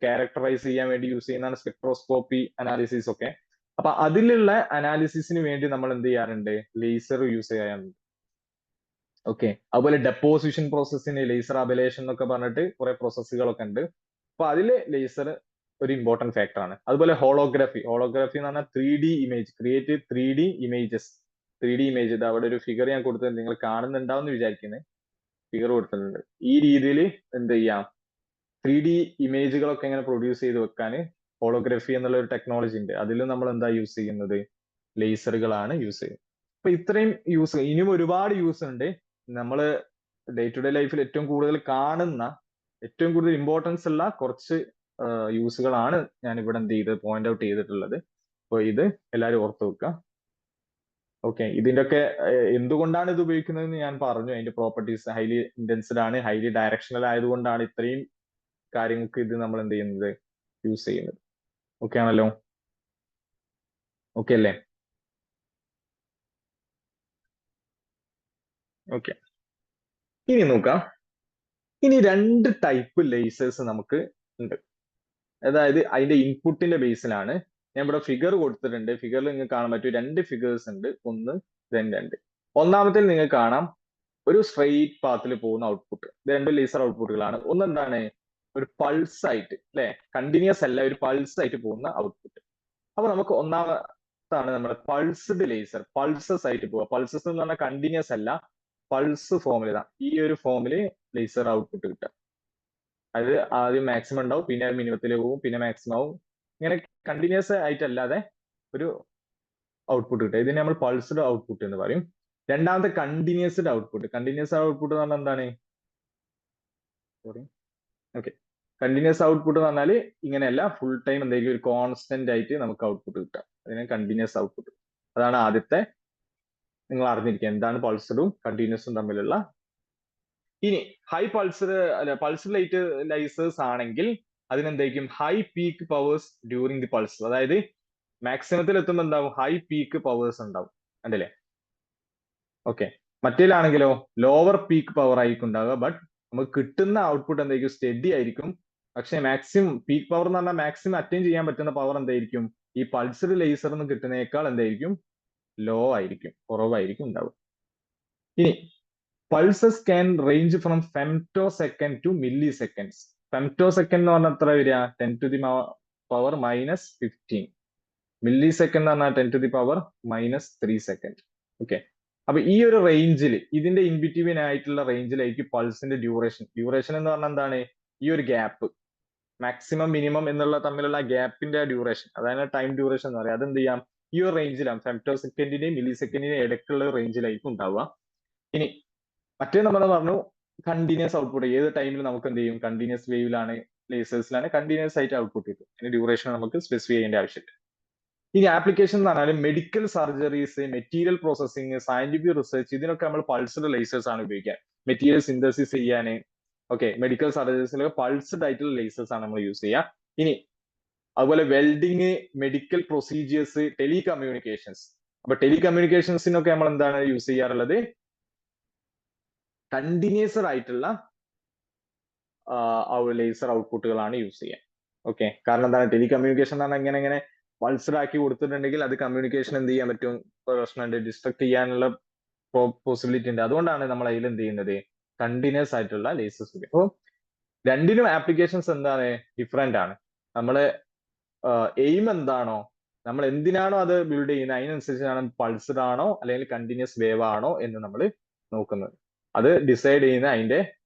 ക്യാരക്ടറൈസ് ചെയ്യാൻ വേണ്ടി യൂസ് ചെയ്യുന്നതാണ് സ്പെക്ട്രോസ്കോപ്പി അനാലിസിസ് ഒക്കെ. അപ്പൊ അതിലുള്ള അനാലിസിസിന് വേണ്ടി നമ്മൾ എന്ത് ചെയ്യാറുണ്ട്? ലേസർ യൂസ് ചെയ്യാറുണ്ട്. ഓക്കെ. അതുപോലെ ഡെപ്പോസിഷൻ പ്രോസസ്സിന് ലേസർ അബലേഷൻ എന്നൊക്കെ പറഞ്ഞിട്ട് കുറെ പ്രോസസ്സുകളൊക്കെ ഉണ്ട്. അപ്പൊ അതില് ലേസർ ഒരു ഇമ്പോർട്ടന്റ് ഫാക്ടർ ആണ്. അതുപോലെ ഹോളോഗ്രാഫി. ഹോളോഗ്രാഫി എന്ന് പറഞ്ഞാൽ 3D image, create 3D images. 3D image, ഇത് അവിടെ ഒരു ഫിഗർ ഞാൻ കൊടുത്തത് നിങ്ങൾ കാണുന്നുണ്ടാവും എന്ന് വിചാരിക്കുന്നത്. ഫിഗർ കൊടുത്തിട്ടുണ്ട്. ഈ രീതിയിൽ എന്ത് ചെയ്യാം? 3D ഇമേജുകളൊക്കെ എങ്ങനെ പ്രൊഡ്യൂസ് ചെയ്ത് വെക്കാൻ ഹോളോഗ്രാഫി എന്നുള്ള ഒരു ടെക്നോളജി ഉണ്ട്. അതിൽ നമ്മൾ എന്താ യൂസ് ചെയ്യുന്നത്? ലേസറുകളാണ് യൂസ് ചെയ്യുന്നത്. അപ്പൊ ഇത്രയും യൂസ്, ഇനിയും ഒരുപാട് യൂസ് ഉണ്ട്. നമ്മൾ ഡേ ടു ഡേ ലൈഫിൽ ഏറ്റവും കൂടുതൽ കാണുന്ന, ഏറ്റവും കൂടുതൽ ഇമ്പോർട്ടൻസ് ഉള്ള കുറച്ച് യൂസുകളാണ് ഞാൻ ഇവിടെ എന്ത് ചെയ്ത് പോയിന്റ് ഔട്ട് ചെയ്തിട്ടുള്ളത്. അപ്പൊ ഇത് എല്ലാവരും ഓർത്ത് വെക്കുക. ഓക്കെ, ഇതിന്റെ ഒക്കെ എന്തുകൊണ്ടാണ് ഇത് ഉപയോഗിക്കുന്നതെന്ന് ഞാൻ പറഞ്ഞു. അതിന്റെ പ്രോപ്പർട്ടീസ് ഹൈലി ഇന്റൻസ്ഡ് ആണ്, ഹൈലി ഡയറക്ഷണൽ ആയതുകൊണ്ടാണ് ഇത്രയും കാര്യങ്ങൾക്ക് ഇത് നമ്മൾ എന്ത് ചെയ്യുന്നത്? യൂസ് ചെയ്യുന്നത്. ഓക്കെ ആണല്ലോ? ഓക്കെ അല്ലേ? ഓക്കെ, ഇനി നോക്കാം. ഇനി രണ്ട് ടൈപ്പ് ലേസേഴ്സ് നമുക്ക് ഉണ്ട്. അതായത് അതിന്റെ ഇൻപുട്ടിന്റെ ബേസിലാണ്. ഞാൻ ഇവിടെ ഫിഗർ കൊടുത്തിട്ടുണ്ട്. ഫിഗറിൽ നിങ്ങൾക്ക് കാണാൻ പറ്റും, രണ്ട് ഫിഗേഴ്സ് ഉണ്ട്. ഒന്ന്, രണ്ട്. ഒന്നാമത്തിൽ നിങ്ങൾക്ക് കാണാം ഒരു സ്ട്രെയിറ്റ് പാത്തിൽ പോകുന്ന ഔട്ട്പുട്ട്. ഇത് രണ്ട് ലേസർ ഔട്ട്പുട്ടുകളാണ്. ഒന്ന് എന്താണ്? ഒരു പൾസ് ആയിട്ട് അല്ലെ, കണ്ടിന്യൂസ് അല്ല, ഒരു പൾസ് ആയിട്ട് പോകുന്ന ഔട്ട്പുട്ട്. അപ്പൊ നമുക്ക് ഒന്നാമത്താണ് നമ്മുടെ പൾസ്ഡ് ലേസർ. പൾസസ് ആയിട്ട് പോവുക. പൾസസ് എന്ന് പറഞ്ഞാൽ കണ്ടിന്യൂസ് അല്ല, പൾസ് ഫോമിൽ, ഈ ഒരു ഫോമില് ലേസർ ഔട്ട്പുട്ട് കിട്ടുക. അത് ആദ്യം മാക്സിമം ഉണ്ടാവും, പിന്നെ മിനിമത്തിലേക്ക് പോകും, പിന്നെ മാക്സിമം ആവും. ഇങ്ങനെ കണ്ടിന്യൂസ് ആയിട്ടല്ലാതെ ഒരു ഔട്ട്പുട്ട് കിട്ടുക. ഇതിനെ നമ്മൾ പൾസ്ഡ് ഔട്ട്പുട്ട് എന്ന് പറയും. രണ്ടാമത്തെ കണ്ടിന്യൂസ്ഡ് ഔട്ട്പുട്ട്. കണ്ടിന്യൂസ് ഔട്ട്പുട്ട് എന്ന് പറഞ്ഞാൽ എന്താണ്? സോറി. ഓക്കെ, കണ്ടിന്യൂസ് ഔട്ട്പുട്ട് എന്ന് പറഞ്ഞാൽ ഇങ്ങനെയല്ല, ഫുൾ ടൈം എന്തെങ്കിലും ഒരു കോൺസ്റ്റന്റ് ആയിട്ട് നമുക്ക് ഔട്ട്പുട്ട് കിട്ടുക. അതിനെ കണ്ടിന്യൂസ് ഔട്ട്പുട്ട്. അതാണ് ആദ്യത്തെ. നിങ്ങൾ അറിഞ്ഞിരിക്കുക എന്താണ് പൾസ്ഡും കണ്ടിന്യൂസും തമ്മിലുള്ള. ഇനി ഹൈ പൾസ്ഡ് അല്ല, പൾസ്ഡ് ലേസേഴ്സ് ആണെങ്കിൽ അതിനെന്തായിരിക്കും? High peak powers during the pulse. അതായത് മാക്സിമത്തിൽ എത്തുമ്പോൾ എന്താവും? ഹൈ പീക്ക് പവേഴ്സ് ഉണ്ടാവും. കണ്ടില്ലേ? ഓക്കെ. മറ്റേലാണെങ്കിലോ ലോവർ പീക്ക് പവർ ആയിരിക്കും ഉണ്ടാവുക. ബട്ട് നമുക്ക് കിട്ടുന്ന ഔട്ട്പുട്ട് എന്തായിരിക്കും? സ്റ്റഡി ആയിരിക്കും. പക്ഷെ മാക്സിമം പീക്ക് പവർ എന്ന് പറഞ്ഞാൽ മാക്സിമം അറ്റൈൻ ചെയ്യാൻ പറ്റുന്ന പവർ എന്തായിരിക്കും? ഈ പൾസ്ഡ് ലേസറിൽ നിന്ന് കിട്ടുന്നതിനേക്കാൾ എന്തായിരിക്കും? ലോ ആയിരിക്കും, കുറവായിരിക്കും ഉണ്ടാവുക. ഇനി pulses can range from femto second to milli seconds. Femto second എന്ന് പറഞ്ഞാൽ എത്ര വരിക? 10⁻⁻15. മില്ലി സെക്കൻഡ് എന്ന് പറഞ്ഞാൽ 10⁻³ സെക്കൻഡ്. ഓക്കെ, അപ്പൊ ഈ ഒരു റേഞ്ചിൽ, ഇതിന്റെ ഇൻബിറ്റ്വീൻ ആയിട്ടുള്ള റേഞ്ചിലായിരിക്കും പൾസിന്റെ ഡ്യൂറേഷൻ എന്ന് പറഞ്ഞാൽ എന്താണ്? ഈ ഒരു ഗ്യാപ്പ്, മാക്സിമം മിനിമം എന്നുള്ള തമ്മിലുള്ള ഗ്യാപ്പിന്റെ ഡ്യൂറേഷൻ, അതായത് ടൈം ഡ്യൂറേഷൻ എന്ന് പറയാം. അതെന്ത് ചെയ്യാം? ഈ ഒരു റേഞ്ചിലാണ്, ഫെംറ്റോ സെക്കൻഡിന്റെയും മില്ലി സെക്കൻഡിന്റെയും ഇടയ്ക്കുള്ള റേഞ്ചിലായിരിക്കും ഉണ്ടാവുക. ഇനി മറ്റേ നമ്മൾ പറഞ്ഞു കണ്ടിന്യൂസ് ഔട്ട്പുട്ട്. ഏത് ടൈമിൽ നമുക്ക് എന്ത് ചെയ്യും? കണ്ടിന്യൂസ് വേവിലാണ്, ലേസേഴ്സിലാണ് കണ്ടിന്യൂസ് ആയിട്ട് ഔട്ട്പുട്ട് കിട്ടും. അതിന്റെ ഡ്യൂറേഷൻ നമുക്ക് സ്പെസിഫൈ ചെയ്യേണ്ട ആവശ്യമില്ല. ഇനി ആപ്ലിക്കേഷൻ എന്ന് പറഞ്ഞാൽ medical surgeries, material processing, scientific research, ഇതിനൊക്കെ നമ്മൾ പൾസ്ഡ് ലേസേഴ്സ് ആണ് ഉപയോഗിക്കുക. മെറ്റീരിയൽ സിന്തസിസ് ചെയ്യാൻ, ഓക്കെ, മെഡിക്കൽ സർജറീസിലൊക്കെ പൾസ്ഡ് ആയിട്ടുള്ള ലേസേഴ്സ് ആണ് നമ്മൾ യൂസ് ചെയ്യുക. ഇനി അതുപോലെ വെൽഡിങ്, മെഡിക്കൽ പ്രൊസീജിയേഴ്സ്, ടെലികമ്മ്യൂണിക്കേഷൻസ്. അപ്പൊ ടെലികമ്മ്യൂണിക്കേഷൻസിനൊക്കെ നമ്മൾ എന്താണ് യൂസ് ചെയ്യാറുള്ളത്? കണ്ടിന്യൂസ് ആയിട്ടുള്ള ലേസർ ഔട്ട്പുട്ടുകളാണ് യൂസ് ചെയ്യുക. ഓക്കെ, കാരണം എന്താണ്? ടെലികമ്മ്യൂണിക്കേഷൻ എന്ന് പറഞ്ഞാൽ എങ്ങനെ പൾസ്ഡ് ആക്കി കൊടുത്തിട്ടുണ്ടെങ്കിൽ അത് കമ്മ്യൂണിക്കേഷൻ എന്ത് ചെയ്യാൻ പറ്റും? പ്രശ്നമുണ്ട്, ഡിസ്ട്രക്ട് ചെയ്യാനുള്ള പോസിബിലിറ്റി ഉണ്ട്. അതുകൊണ്ടാണ് നമ്മൾ അതിൽ എന്ത് ചെയ്യുന്നത്? കണ്ടിന്യൂസ് ആയിട്ടുള്ള ലേസേഴ്സ് ഉപയോഗിക്കും. അപ്പോൾ രണ്ടിനും ആപ്ലിക്കേഷൻസ് എന്താണ്? ഡിഫറെന്റ് ആണ്. നമ്മള് എയിം എന്താണോ, നമ്മൾ എന്തിനാണോ അത് ബിൽഡ് ചെയ്യുന്നത്, അതിനനുസരിച്ചാണ് പൾസ്ഡ് ആണോ അല്ലെങ്കിൽ കണ്ടിന്യൂസ് വേവ് ആണോ എന്ന് നമ്മൾ നോക്കുന്നത്. അത് ഡിസൈഡ് ചെയ്യുന്ന അതിന്റെ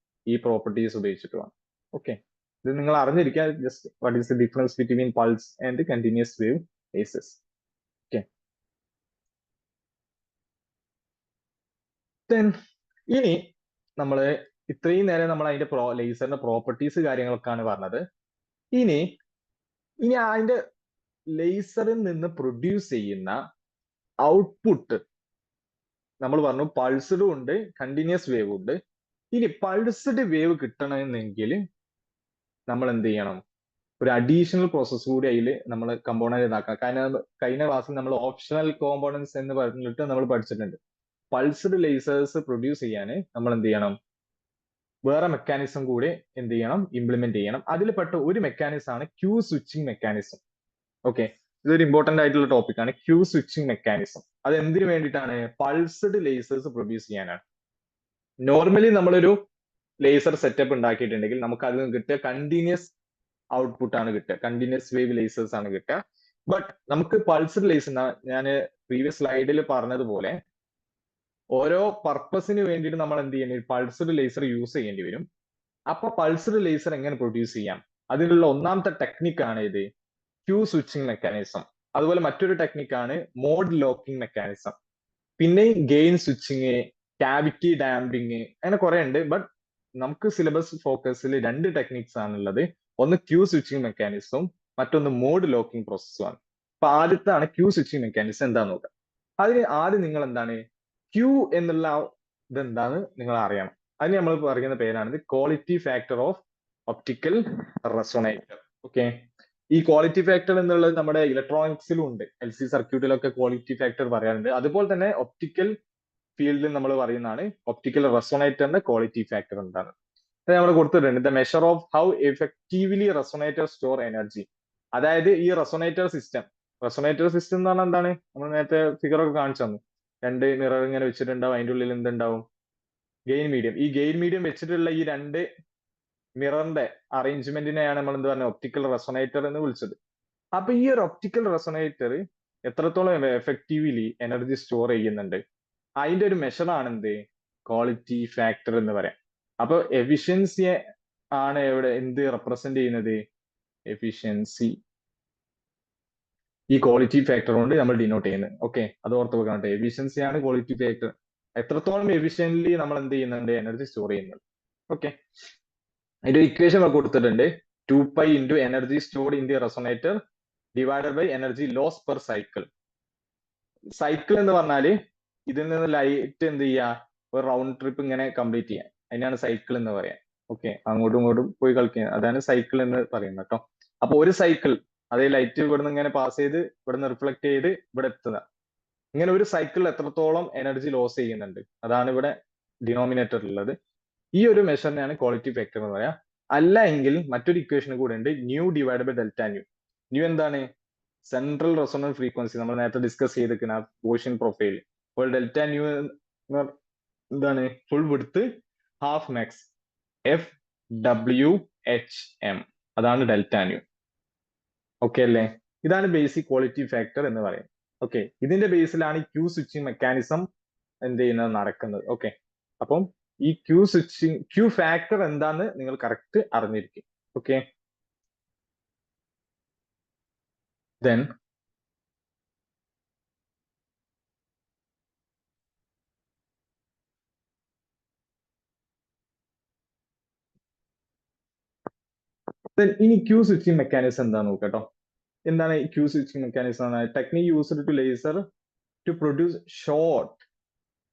ഈ പ്രോപ്പർട്ടീസ് ഉപയോഗിച്ചിട്ട് വേണം. ഓക്കെ, ഇത് നിങ്ങൾ അറിഞ്ഞിരിക്കുക. Just what is the difference between pulse and continuous wave ലേസേഴ്സ്. Okay, ഇനി നമ്മൾ ഇത്രയും നേരം നമ്മൾ അതിന്റെ ലേസറിന്റെ പ്രോപ്പർട്ടീസ് കാര്യങ്ങളൊക്കെയാണ് പറഞ്ഞത്. ഇനി അതിന്റെ ലേസറിൽ നിന്ന് പ്രൊഡ്യൂസ് ചെയ്യുന്ന ഔട്ട്പുട്ട് നമ്മൾ പറഞ്ഞു പൾസ്ഡും ഉണ്ട്, കണ്ടിന്യൂസ് വേവ് ഉണ്ട്. ഇനി പൾസ്ഡ് വേവ് കിട്ടണമെന്നെങ്കിൽ നമ്മൾ എന്ത് ചെയ്യണം? ഒരു അഡീഷണൽ പ്രോസസ് കൂടി അതിൽ നമ്മൾ കമ്പോണന്റ് ഇതാക്കാം. കാരണം കഴിഞ്ഞ ക്ലാസ്സിൽ നമ്മൾ ഓപ്ഷണൽ കോമ്പോണൻസ് എന്ന് പറഞ്ഞിട്ട് നമ്മൾ പഠിച്ചിട്ടുണ്ട്. പൾസ്ഡ് ലേസേഴ്സ് പ്രൊഡ്യൂസ് ചെയ്യാൻ നമ്മൾ എന്ത് ചെയ്യണം? വേറെ മെക്കാനിസം കൂടി എന്ത് ചെയ്യണം? ഇംപ്ലിമെന്റ് ചെയ്യണം. അതിൽപ്പെട്ട ഒരു മെക്കാനിസം ആണ് ക്യൂ സ്വിച്ചിങ് മെക്കാനിസം. ഓക്കെ, ഇതൊരു ഇമ്പോർട്ടന്റ് ആയിട്ടുള്ള ടോപ്പിക് ആണ്, ക്യൂ സ്വിച്ചിങ് മെക്കാനിസം. അത് എന്തിനു വേണ്ടിയിട്ടാണ്? പൾസ്ഡ് ലേസേഴ്സ് പ്രൊഡ്യൂസ് ചെയ്യാനാണ്. നോർമലി നമ്മളൊരു ലേസർ സെറ്റപ്പ് ഉണ്ടാക്കിയിട്ടുണ്ടെങ്കിൽ നമുക്ക് അതിൽ നിന്ന് കിട്ടുക കണ്ടിന്യൂസ് ഔട്ട്പുട്ട് ആണ് കിട്ടുക, കണ്ടിന്യൂസ് വേവ് ലേസേഴ്സ് ആണ് കിട്ടുക. ബട്ട് നമുക്ക് പൾസ്ഡ് ലേസർ, ഞാൻ പ്രീവിയസ് സ്ലൈഡിൽ പറഞ്ഞതുപോലെ ഓരോ പർപ്പസിന് വേണ്ടിയിട്ട് നമ്മൾ എന്ത് ചെയ്യേണ്ടി? പൾസ്ഡ് ലേസർ യൂസ് ചെയ്യേണ്ടി വരും. അപ്പൊ പൾസ്ഡ് ലേസർ എങ്ങനെ പ്രൊഡ്യൂസ് ചെയ്യാം? അതിനുള്ള ഒന്നാമത്തെ ടെക്നിക്കാണ് ഇത് ക്യൂ സ്വിച്ചിങ് മെക്കാനിസം. അതുപോലെ മറ്റൊരു ടെക്നിക്കാണ് മോഡ് ലോക്കിംഗ് മെക്കാനിസം. പിന്നെ ഗെയിൻ സ്വിച്ചിങ്, ക്യാവിറ്റി ഡാമ്പിങ്, അങ്ങനെ കുറെ ഉണ്ട്. ബട്ട് നമുക്ക് സിലബസ് ഫോക്കസിൽ രണ്ട് ടെക്നിക്സ് ആണുള്ളത്. ഒന്ന് ക്യൂ സ്വിച്ചിങ് മെക്കാനിസവും മറ്റൊന്ന് മോഡ് ലോക്കിംഗ് പ്രോസസ്സുമാണ്. അപ്പൊ ആദ്യത്താണ് ക്യൂ സ്വിച്ചിങ് മെക്കാനിസം. എന്താന്ന് നോക്കാം. അതിന് ആദ്യം നിങ്ങൾ എന്താണ് ക്യൂ എന്നുള്ള ഇതെന്താന്ന് നിങ്ങൾ അറിയണം. അതിന് നമ്മൾ പറയുന്ന പേരാണ് quality factor of optical resonator. Okay, ഈ ക്വാളിറ്റി ഫാക്ടർ എന്നുള്ളത് നമ്മുടെ ഇലക്ട്രോണിക്സിലും ഉണ്ട്, LC സർക്യൂട്ടിലൊക്കെ ക്വാളിറ്റി ഫാക്ടർ പറയാറുണ്ട്. അതുപോലെ തന്നെ ഒപ്റ്റിക്കൽ ഫീൽഡിൽ നമ്മൾ പറയുന്നതാണ് ഒപ്റ്റിക്കൽ റെസൊണേറ്ററിന്റെ ക്വാളിറ്റി ഫാക്ടർ എന്താണ്. നമ്മൾ കൊടുത്തിട്ടുണ്ട് the measure of how effectively resonator store energy. അതായത് ഈ റെസൊണേറ്റർ സിസ്റ്റം എന്ന് പറഞ്ഞാൽ എന്താണ്? നമ്മൾ നേരത്തെ ഫിഗർ ഒക്കെ കാണിച്ചു തന്നു. രണ്ട് മിറർ ഇങ്ങനെ വെച്ചിട്ടുണ്ടാവും, അതിന്റെ ഉള്ളിൽ എന്തുണ്ടാവും? Gain medium. ഈ ഗെയിൻ മീഡിയം വെച്ചിട്ടുള്ള ഈ രണ്ട് മിററിന്റെ അറേഞ്ച്മെന്റിനെയാണ് നമ്മൾ എന്ത് പറഞ്ഞത്? ഒപ്റ്റിക്കൽ റെസൊണേറ്റർ എന്ന് വിളിച്ചത്. അപ്പൊ ഈ ഒരു ഒപ്റ്റിക്കൽ റെസൊണേറ്റർ എത്രത്തോളം എഫക്റ്റീവ്ലി എനർജി സ്റ്റോർ ചെയ്യുന്നുണ്ട്, അതിന്റെ ഒരു മെഷർ ആണ് എന്ത്? ക്വാളിറ്റി ഫാക്ടർ എന്ന് പറയാം. അപ്പൊ എഫിഷ്യൻസി ആണ് എവിടെ എന്ത് റെപ്രസെന്റ് ചെയ്യുന്നത്? എഫിഷ്യൻസി ഈ ക്വാളിറ്റി ഫാക്ടർ കൊണ്ട് നമ്മൾ ഡിനോട്ട് ചെയ്യുന്നത്. ഓക്കെ, അത് ഓർത്ത് വെക്കണം. എഫിഷ്യൻസി ആണ് ക്വാളിറ്റി ഫാക്ടർ. എത്രത്തോളം എഫിഷ്യന്റ്ലി നമ്മൾ എന്ത് ചെയ്യുന്നുണ്ട്? എനർജി സ്റ്റോർ ചെയ്യുന്നുണ്ട്. ഓക്കെ, അതിന്റെ ഇക്വേഷൻ കൊടുത്തിട്ടുണ്ട്. 2π into energy stored in the resonator divided by energy loss per cycle. Cycle എന്ന് പറഞ്ഞാല് ഇതിൽ നിന്ന് ലൈറ്റ് എന്ത് ചെയ്യുക? ഒരു റൗണ്ട് ട്രിപ്പ് ഇങ്ങനെ കംപ്ലീറ്റ് ചെയ്യാം. അതിനാണ് സൈക്കിൾ എന്ന് പറയാം. ഓക്കെ, അങ്ങോട്ടും ഇങ്ങോട്ടും പോയി കളിക്കുക, അതാണ് സൈക്കിൾ എന്ന് പറയുന്നത് കേട്ടോ. അപ്പൊ ഒരു സൈക്കിൾ, അതേ ലൈറ്റ് ഇവിടുന്ന് ഇങ്ങനെ പാസ് ചെയ്ത് ഇവിടുന്ന് റിഫ്ലക്ട് ചെയ്ത് ഇവിടെ എത്തുക. ഇങ്ങനെ ഒരു സൈക്കിൾ എത്രത്തോളം എനർജി ലോസ് ചെയ്യുന്നുണ്ട്, അതാണ് ഇവിടെ ഡിനോമിനേറ്റർ ഉള്ളത്. ഈ ഒരു മെഷറിനെയാണ് ക്വാളിറ്റി ഫാക്ടർ എന്ന് പറയാം. അല്ല എങ്കിൽ മറ്റൊരു ഇക്വേഷൻ കൂടെ ഉണ്ട്, nu divide by delta nu. Nu എന്താണ്? Central resonance frequency. നമ്മൾ നേരത്തെ ഡിസ്കസ് ചെയ്തിരിക്കുന്ന ഗോഷ്യൻ പ്രൊഫൈൽ. അപ്പോൾ ഡെൽറ്റ ന്യൂ എന്താണ് full width half max FWHM, അതാണ് ഡെൽറ്റ ന്യൂ. ഓക്കെ അല്ലേ? ഇതാണ് ബേസിക് ക്വാളിറ്റി ഫാക്ടർ എന്ന് പറയുന്നത്. ഓക്കെ, ഇതിന്റെ ബേസിലാണ് ഈ ക്യൂ സ്വിച്ചിങ് മെക്കാനിസം എന്ത് ചെയ്യുന്നത് നടക്കുന്നത്. ഓക്കെ, അപ്പം ഈ ക്യൂ ഫാക്ടർ എന്താന്ന് നിങ്ങൾ കറക്റ്റ് അറിഞ്ഞിരിക്കും. ഓക്കെ, ദെൻ ഇനി ക്യൂ സ്വിച്ചിങ് മെക്കാനിസം എന്താന്ന് നോക്കട്ടോ. എന്താണ് ഈ Q switching mechanism? Technique used to laser to produce short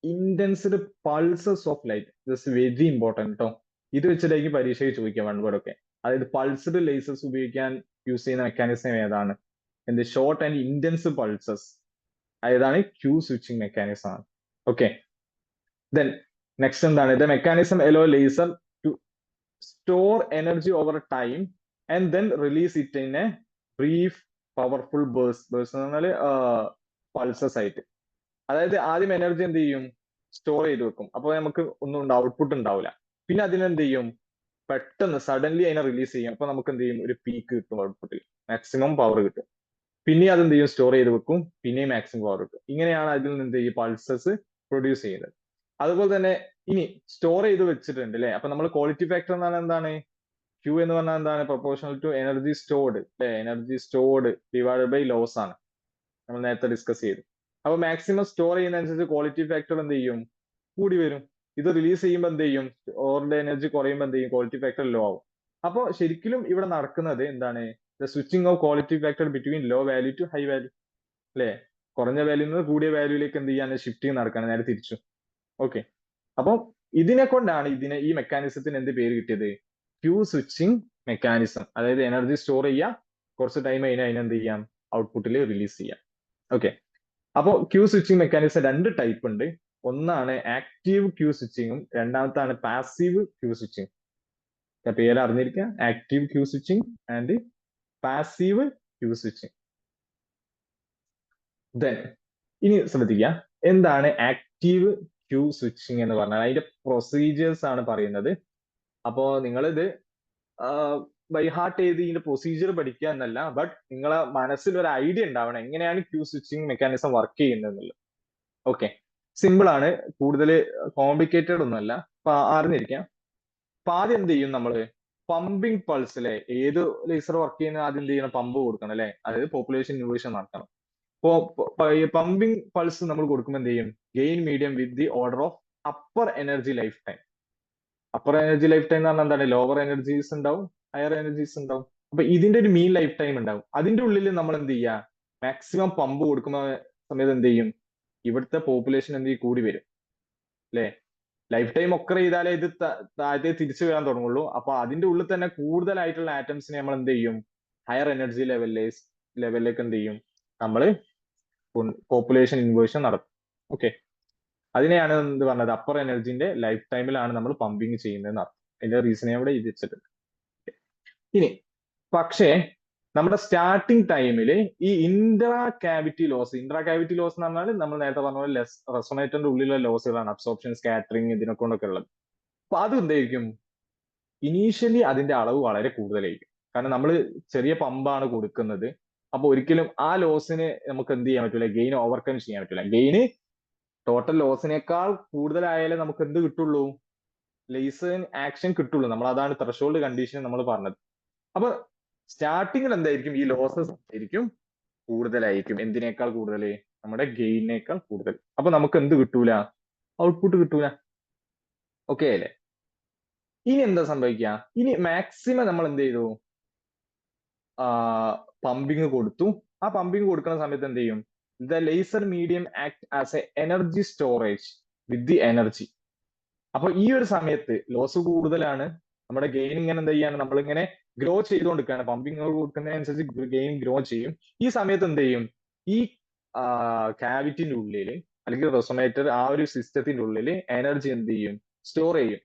intensed pulses of light. This very important കേട്ടോ. ഇത് വെച്ചിട്ടായിരിക്കും പരീക്ഷയ്ക്ക് ചോദിക്കാം വൺ വേർഡ് ഒക്കെ. അതായത് പൾസ്ഡ് ലേസേഴ്സ് ഉപയോഗിക്കാൻ യൂസ് ചെയ്യുന്ന മെക്കാനിസം ഏതാണ്? എന്ത് ഷോർട്ട് ആൻഡ് ഇന്റൻസ് പൾസസ്, ഏതാണ്? ക്യൂ സ്വിച്ചിങ് മെക്കാനിസം ആണ്. ഓക്കെ, ദെൻ നെക്സ്റ്റ് എന്താണ്? The mechanism allow laser to store energy over time and then release it in a brief powerful burst എന്ന് പറഞ്ഞാൽ പൾസസ് ആയിട്ട്. അതായത് ആദ്യം എനർജി എന്ത് ചെയ്യും? സ്റ്റോർ ചെയ്ത് വെക്കും. അപ്പോൾ നമുക്ക് ഒന്നും ഔട്ട്പുട്ട് ഉണ്ടാവില്ല. പിന്നെ അതിനെന്ത് ചെയ്യും? പെട്ടെന്ന് സഡൻലി അതിനെ റിലീസ് ചെയ്യും. അപ്പൊ നമുക്ക് എന്ത് ചെയ്യും? ഒരു പീക്ക് കിട്ടും ഔട്ട്പുട്ടിൽ, മാക്സിമം പവർ കിട്ടും. പിന്നെ അതെന്ത് ചെയ്യും? സ്റ്റോർ ചെയ്ത് വെക്കും, പിന്നെയും മാക്സിമം പവർ കിട്ടും. ഇങ്ങനെയാണ് അതിൽ നിന്ന് ഈ പൾസസ് പ്രൊഡ്യൂസ് ചെയ്യുന്നത്. അതുപോലെ തന്നെ ഇനി സ്റ്റോർ ചെയ്ത് വെച്ചിട്ടുണ്ട് അല്ലെ? അപ്പൊ നമ്മൾ ക്വാളിറ്റി ഫാക്ടർ എന്ന് പറഞ്ഞാൽ എന്താണ്? Q എന്ന് പറഞ്ഞാൽ എന്താണ്? പ്രൊപ്പോർഷണൽ ടു എനർജി സ്റ്റോർഡ് അല്ലെ? Energy stored divided by loss ആണ്, നമ്മൾ നേരത്തെ ഡിസ്കസ് ചെയ്തു. അപ്പൊ മാക്സിമം സ്റ്റോർ ചെയ്യുന്നതനുസരിച്ച് ക്വാളിറ്റി ഫാക്ടർ എന്ത് ചെയ്യും? കൂടി വരും. ഇത് റിലീസ് ചെയ്യുമ്പോൾ എന്ത് ചെയ്യും? സ്റ്റോറിന്റെ എനർജി കുറയുമ്പോൾ എന്ത് ചെയ്യും? ക്വാളിറ്റി ഫാക്ടർ ലോ ആവും. അപ്പോൾ ശരിക്കും ഇവിടെ നടക്കുന്നത് എന്താണ്? The switching of quality factor between low value to high value അല്ലെ? കുറഞ്ഞ വാല്യൂ നിന്ന് കൂടിയ വാല്യൂയിലേക്ക് എന്ത് ചെയ്യാൻ? ഷിഫ്റ്റിംഗ് നടക്കാണ്, നേരെ തിരിച്ചു. ഓക്കെ, അപ്പോൾ ഇതിനെ കൊണ്ടാണ് ഈ മെക്കാനിസത്തിന് എന്ത് പേര് കിട്ടിയത്? Q switching mechanism. അതായത് എനർജി സ്റ്റോർ ചെയ്യാം, കുറച്ച് ടൈം കഴിഞ്ഞാൽ അതിനെന്ത് ചെയ്യാം? ഔട്ട്പുട്ടിൽ റിലീസ് ചെയ്യാം. ഓക്കെ, അപ്പോൾ ക്യൂ സ്വിച്ചിങ് മെക്കാനിസം രണ്ട് ടൈപ്പ് ഉണ്ട്. ഒന്നാണ് ആക്റ്റീവ് ക്യൂ സ്വിച്ചിങ്ങും രണ്ടാമത്താണ് പാസീവ് ക്യൂ സ്വിച്ചിങ്. പേര് അറിഞ്ഞിരിക്കുക, active Q switching and passive Q switching. Then ഇനി ശ്രദ്ധിക്കുക, എന്താണ് ആക്റ്റീവ് ക്യൂ സ്വിച്ചിങ് എന്ന് പറഞ്ഞാൽ? അതിന്റെ പ്രൊസീജിയേഴ്സ് ആണ് പറയുന്നത്. അപ്പോ നിങ്ങളിത് ബൈ ഹാർട്ട് ചെയ്ത് ഇതിന്റെ പ്രൊസീജിയർ പഠിക്കുക എന്നല്ല, ബട്ട് നിങ്ങളെ മനസ്സിൽ ഒരു ഐഡിയ ഉണ്ടാവണം എങ്ങനെയാണ് ക്യൂ സ്വിച്ചിങ് മെക്കാനിസം വർക്ക് ചെയ്യുന്നത്. ഓക്കെ, സിമ്പിൾ ആണ്, കൂടുതൽ കോംപ്ലിക്കേറ്റഡ് ഒന്നുമല്ല. അപ്പൊ അറിഞ്ഞിരിക്കാം. അപ്പൊ ആദ്യം എന്ത് ചെയ്യും? നമ്മള് പമ്പിങ് പൾസ് അല്ലെ? ഏത് ലേസർ വർക്ക് ചെയ്യുന്ന ആദ്യം എന്ത് ചെയ്യണം? പമ്പ് കൊടുക്കണം അല്ലെ? അതായത് പോപ്പുലേഷൻ ഇൻവേഷൻ നടത്തണം. അപ്പോ പമ്പിങ് പൾസ് നമ്മൾ കൊടുക്കുമ്പോൾ എന്ത് ചെയ്യും? Gain medium with the order of upper energy life time. Upper energy life time എന്ന് പറഞ്ഞാൽ എന്താണ്? ലോവർ എനർജീസ് ഉണ്ടാവും, ഹയർ എനർജീസ് ഉണ്ടാവും. അപ്പൊ ഇതിന്റെ ഒരു മീൻ ലൈഫ് ടൈം ഉണ്ടാവും. അതിന്റെ ഉള്ളിൽ നമ്മൾ എന്ത് ചെയ്യുക? മാക്സിമം പമ്പ് കൊടുക്കുന്ന സമയത്ത് എന്ത് ചെയ്യും? ഇവിടുത്തെ പോപ്പുലേഷൻ എന്ത് ചെയ്യും? കൂടി വരും അല്ലെ? ലൈഫ് ടൈം ഒക്കെ ചെയ്താലേ ഇത് താഴത്തെ തിരിച്ചു വരാൻ തുടങ്ങുള്ളൂ. അപ്പൊ അതിന്റെ ഉള്ളിൽ തന്നെ കൂടുതലായിട്ടുള്ള ആറ്റംസിനെ നമ്മൾ എന്ത് ചെയ്യും? ഹയർ എനർജി ലെവലിലേക്ക് എന്ത് ചെയ്യും? നമ്മൾ പോപ്പുലേഷൻ ഇൻവേർഷൻ നടത്തും. ഓക്കെ, അതിനെയാണ് എന്ത് പറഞ്ഞത്? അപ്പർ എനർജിന്റെ ലൈഫ് ടൈമിലാണ് നമ്മൾ പമ്പിങ് ചെയ്യുന്നതെന്ന് അർത്ഥം. അതിന്റെ റീസൺ ഇവിടെ എഴുതി വെച്ചിട്ടുണ്ട്. ഇനി പക്ഷേ നമ്മുടെ സ്റ്റാർട്ടിങ് ടൈമിൽ ഈ ഇൻട്രാ കാവിറ്റി ലോസ് എന്ന് പറഞ്ഞാൽ നമ്മൾ നേരത്തെ പറഞ്ഞ പോലെ റെസൊണേറ്ററിന്റെ ഉള്ളിലുള്ള ലോസുകളാണ്, അബ്സോർപ്ഷൻ, സ്കാറ്ററിങ്, ഇതിനെ കൊണ്ടൊക്കെ ഉള്ളത്. അപ്പൊ അത് എന്തായിരിക്കും? ഇനീഷ്യലി അതിന്റെ അളവ് വളരെ കൂടുതലായിരിക്കും. കാരണം നമ്മൾ ചെറിയ പമ്പാണ് കൊടുക്കുന്നത്. അപ്പൊ ഒരിക്കലും ആ ലോസിന് നമുക്ക് എന്ത് ചെയ്യാൻ പറ്റില്ല? ഗെയിൻ ഓവർകം ചെയ്യാൻ പറ്റില്ല. ഗെയിന് ടോട്ടൽ ലോസിനേക്കാൾ കൂടുതലായാലേ നമുക്ക് എന്ത് കിട്ടുള്ളൂ? ലേസർ ആക്ഷൻ കിട്ടുള്ളൂ. നമ്മൾ അതാണ് ത്രെഷോൾഡ് കണ്ടീഷൻ നമ്മൾ പറഞ്ഞത്. അപ്പൊ സ്റ്റാർട്ടിങ്ങിൽ എന്തായിരിക്കും? ഈ ലോസസ് ആയിരിക്കും കൂടുതലായിരിക്കും. എന്തിനേക്കാൾ കൂടുതൽ? നമ്മുടെ ഗെയിനേക്കാൾ കൂടുതൽ. അപ്പൊ നമുക്ക് എന്ത് കിട്ടൂല? ഔട്ട്പുട്ട് കിട്ടൂല. ഓക്കെ അല്ലേ? ഇനി എന്താ സംഭവിക്കുക? ഇനി മാക്സിമം നമ്മൾ എന്ത് ചെയ്തു? പമ്പിങ് കൊടുത്തു. ആ പമ്പിങ് കൊടുക്കുന്ന സമയത്ത് എന്ത് ചെയ്യും? The laser medium act as A energy storage with the energy. അപ്പൊ ഈ ഒരു സമയത്ത് ലോസ് കൂടുതലാണ്, നമ്മുടെ ഗെയിൻ ഇങ്ങനെ എന്ത് ചെയ്യാണ്? നമ്മളിങ്ങനെ ഗ്രോ ചെയ്തുകൊണ്ടിരിക്കുകയാണ്. പമ്പിങ് കൊടുക്കുന്നതിനനുസരിച്ച് ഗെയിൻ ഗ്രോ ചെയ്യും. ഈ സമയത്ത് എന്ത് ചെയ്യും? ഈ കാവിറ്റിന്റെ ഉള്ളിൽ അല്ലെങ്കിൽ റെസൊണേറ്റർ ആ ഒരു സിസ്റ്റത്തിന്റെ ഉള്ളിൽ എനർജി എന്ത് ചെയ്യും? സ്റ്റോർ ചെയ്യും.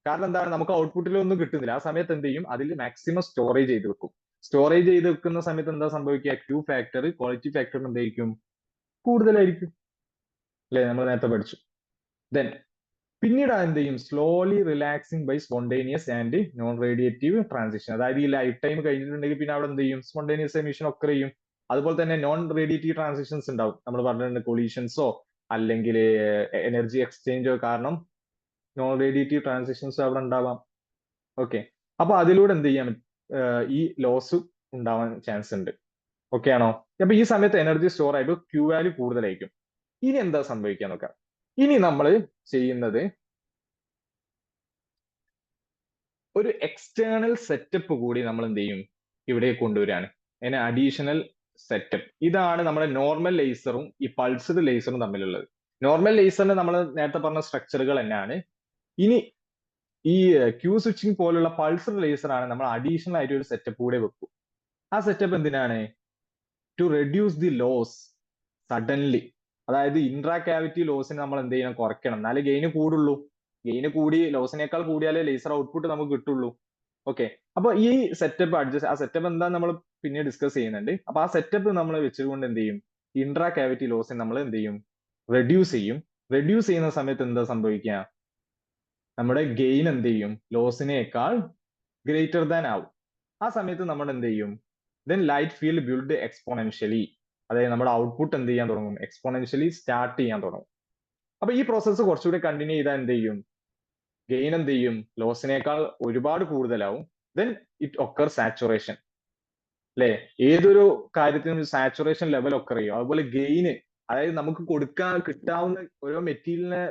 കാരണം എന്താണ്? നമുക്ക് ഔട്ട്പുട്ടിൽ ഒന്നും കിട്ടുന്നില്ല. ആ സമയത്ത് എന്ത് ചെയ്യും? അതിൽ മാക്സിമം സ്റ്റോറേജ് ചെയ്ത് വെക്കും. സ്റ്റോറേജ് ചെയ്ത് വെക്കുന്ന സമയത്ത് എന്താ സംഭവിക്കുക? ക്യൂ ഫാക്ടർ, ക്വാളിറ്റി ഫാക്ടർ എന്തായിരിക്കും? കൂടുതലായിരിക്കും അല്ലെ? നമ്മൾ നേരത്തെ പഠിച്ചു. ദെൻ പിന്നീട് എന്ത് ചെയ്യും, slowly relaxing by spontaneous and non radiative transition. അതായത് ഈ ലൈഫ് ടൈം കഴിഞ്ഞിട്ടുണ്ടെങ്കിൽ പിന്നെ അവിടെ എന്ത് ചെയ്യും, സ്പോണ്ടേനിയസ് എമിഷൻ ഒക്കെ ചെയ്യും. അതുപോലെ തന്നെ നോൺ റേഡിയേറ്റീവ് ട്രാൻസിഷൻസ് ഉണ്ടാവും. നമ്മൾ പറഞ്ഞിട്ടുണ്ട് കൊളീഷൻസോ അല്ലെങ്കിൽ എനർജി എക്സ്ചേഞ്ചോ കാരണം നോൺ റേഡിയേറ്റീവ് ട്രാൻസിഷൻസ് അവിടെ ഉണ്ടാവാം. ഓക്കെ, അപ്പൊ അതിലൂടെ എന്ത് ചെയ്യാൻ ഈ ലോസ് ഉണ്ടാവാൻ ചാൻസ് ഉണ്ട്. ഓക്കെ ആണോ? അപ്പൊ ഈ സമയത്ത് എനർജി സ്റ്റോർ ആയിട്ട് ക്യൂ വാല്യൂ കൂടുതലായിരിക്കും. ഇനി എന്താ സംഭവിക്കുക നോക്കാം. ഇനി നമ്മൾ ചെയ്യുന്നത് ഒരു എക്സ്റ്റേണൽ സെറ്റപ്പ് കൂടി നമ്മൾ എന്ത് ചെയ്യും, ഇവിടെ കൊണ്ടുവരാണ്. അതിന് അഡീഷണൽ സെറ്റപ്പ്. ഇതാണ് നമ്മുടെ നോർമൽ ലേസറും ഈ പൾസ്ഡ് ലേസറും തമ്മിലുള്ളത്. നോർമൽ ലേസറിന് നമ്മൾ നേരത്തെ പറഞ്ഞ സ്ട്രക്ചറുകൾ തന്നെയാണ്. ഇനി ഈ ക്യൂ സ്വിച്ചിങ് പോലുള്ള പൾസ്ഡ് ലേസർ ആണ് നമ്മൾ അഡീഷണൽ ആയിട്ട് ഒരു സെറ്റപ്പ് കൂടെ വെക്കും. ആ സെറ്റപ്പ് എന്തിനാണ്? To reduce the loss suddenly. അതായത് ഇൻട്രാ കാവിറ്റി ലോസിനെ നമ്മൾ എന്ത് ചെയ്യണം, കുറയ്ക്കണം. എന്നാലേ ഗെയിന് കൂടുള്ളൂ. ഗെയിന് കൂടി ലോസിനേക്കാൾ കൂടിയാലേ ലേസർ ഔട്ട്പുട്ട് നമുക്ക് കിട്ടുള്ളൂ. ഓക്കെ, അപ്പൊ ഈ സെറ്റപ്പ് അഡ്ജസ്റ്റ്, ആ സെറ്റപ്പ് എന്താ നമ്മൾ പിന്നെ ഡിസ്കസ് ചെയ്യുന്നുണ്ട്. അപ്പൊ ആ സെറ്റപ്പ് നമ്മൾ വെച്ചുകൊണ്ട് എന്ത് ചെയ്യും, ഇൻട്രാ കാവിറ്റി ലോസിനെ നമ്മൾ എന്ത് ചെയ്യും, റെഡ്യൂസ് ചെയ്യും. റെഡ്യൂസ് ചെയ്യുന്ന സമയത്ത് എന്താ സംഭവിക്കുക, നമ്മുടെ ഗെയിൻ എന്ത് ചെയ്യും, ലോസിനേക്കാൾ ഗ്രേറ്റർ ദാൻ ആവും. ആ സമയത്ത് നമ്മൾ എന്ത് ചെയ്യും, then light field build exponentially. അതായത് നമ്മുടെ ഔട്ട്പുട്ട് എന്ത് ചെയ്യാൻ തുടങ്ങും, എക്സ്പോണൻഷ്യലി സ്റ്റാർട്ട് ചെയ്യാൻ തുടങ്ങും. അപ്പൊ ഈ പ്രോസസ്സ് കുറച്ചുകൂടി കണ്ടിന്യൂ ചെയ്താൽ എന്ത് ചെയ്യും, ഗെയിൻ എന്ത് ചെയ്യും, ലോസിനേക്കാൾ ഒരുപാട് കൂടുതലാവും. Then it occur saturation. അല്ലെ, ഏതൊരു കാര്യത്തിനും സാച്ചുറേഷൻ ലെവൽ ഒക്കെ അറിയും. അതുപോലെ ഗെയിന്, അതായത് നമുക്ക് കിട്ടാവുന്ന ഓരോ മെറ്റീരിയലിനെ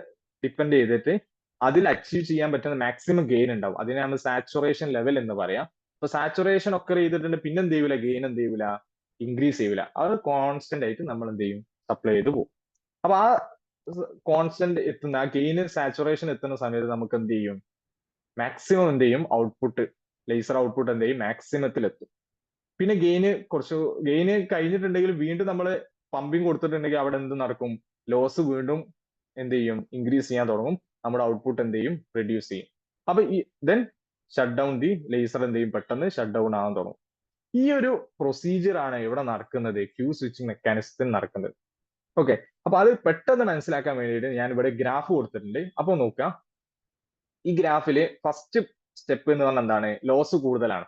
ഡിപ്പെൻഡ് ചെയ്തിട്ട് അതിൽ അച്ചീവ് ചെയ്യാൻ പറ്റുന്ന മാക്സിമം ഗെയിൻ ഉണ്ടാവും. അതിനാണ് സാച്ചുറേഷൻ ലെവൽ എന്ന് പറയാം. അപ്പൊ സാച്ചുറേഷൻ ഒക്കെ ചെയ്തിട്ടുണ്ട്, പിന്നെ എന്ത് ചെയ്യൂല, ഗെയിൻ എന്ത് ചെയ്യൂല, ഇൻക്രീസ് ചെയ്യൂല. അത് കോൺസ്റ്റന്റ് ആയിട്ട് നമ്മൾ എന്ത് ചെയ്യും, സപ്ലൈ ചെയ്ത് പോകും. അപ്പൊ ആ കോൺസ്റ്റന്റ് എത്തുന്ന, ആ ഗെയിന് സാച്ചുറേഷൻ എത്തുന്ന സമയത്ത് നമുക്ക് എന്ത് ചെയ്യും, മാക്സിമം എന്ത് ചെയ്യും, ഔട്ട്പുട്ട്, ലേസർ ഔട്ട്പുട്ട് എന്ത് ചെയ്യും, മാക്സിമത്തിൽ എത്തും. പിന്നെ ഗെയിന് കഴിഞ്ഞിട്ടുണ്ടെങ്കിൽ വീണ്ടും നമ്മൾ പമ്പിങ് കൊടുത്തിട്ടുണ്ടെങ്കിൽ അവിടെ എന്ത് നടക്കും, ലോസ് വീണ്ടും എന്ത് ചെയ്യും, ഇൻക്രീസ് ചെയ്യാൻ തുടങ്ങും. നമ്മുടെ ഔട്ട്പുട്ട് എന്ത് ചെയ്യും, റെഡ്യൂസ് ചെയ്യും. അപ്പൊ then shut down the laser എന്ത് ചെയ്യും, പെട്ടെന്ന് ഷട്ട് ഡൗൺ ആവാൻ തുടങ്ങും. ഈ ഒരു പ്രൊസീജിയർ ആണ് ഇവിടെ നടക്കുന്നത്, ക്യൂ സ്വിച്ചിങ് മെക്കാനിസത്തിൽ നടക്കുന്നത്. ഓക്കെ, അപ്പൊ അത് പെട്ടെന്ന് മനസ്സിലാക്കാൻ വേണ്ടിയിട്ട് ഞാൻ ഇവിടെ ഗ്രാഫ് കൊടുത്തിട്ടുണ്ട്. അപ്പൊ നോക്കാം, ഈ ഗ്രാഫില് ഫസ്റ്റ് സ്റ്റെപ്പ് എന്ന് പറഞ്ഞാൽ എന്താണ്, ലോസ് കൂടുതലാണ്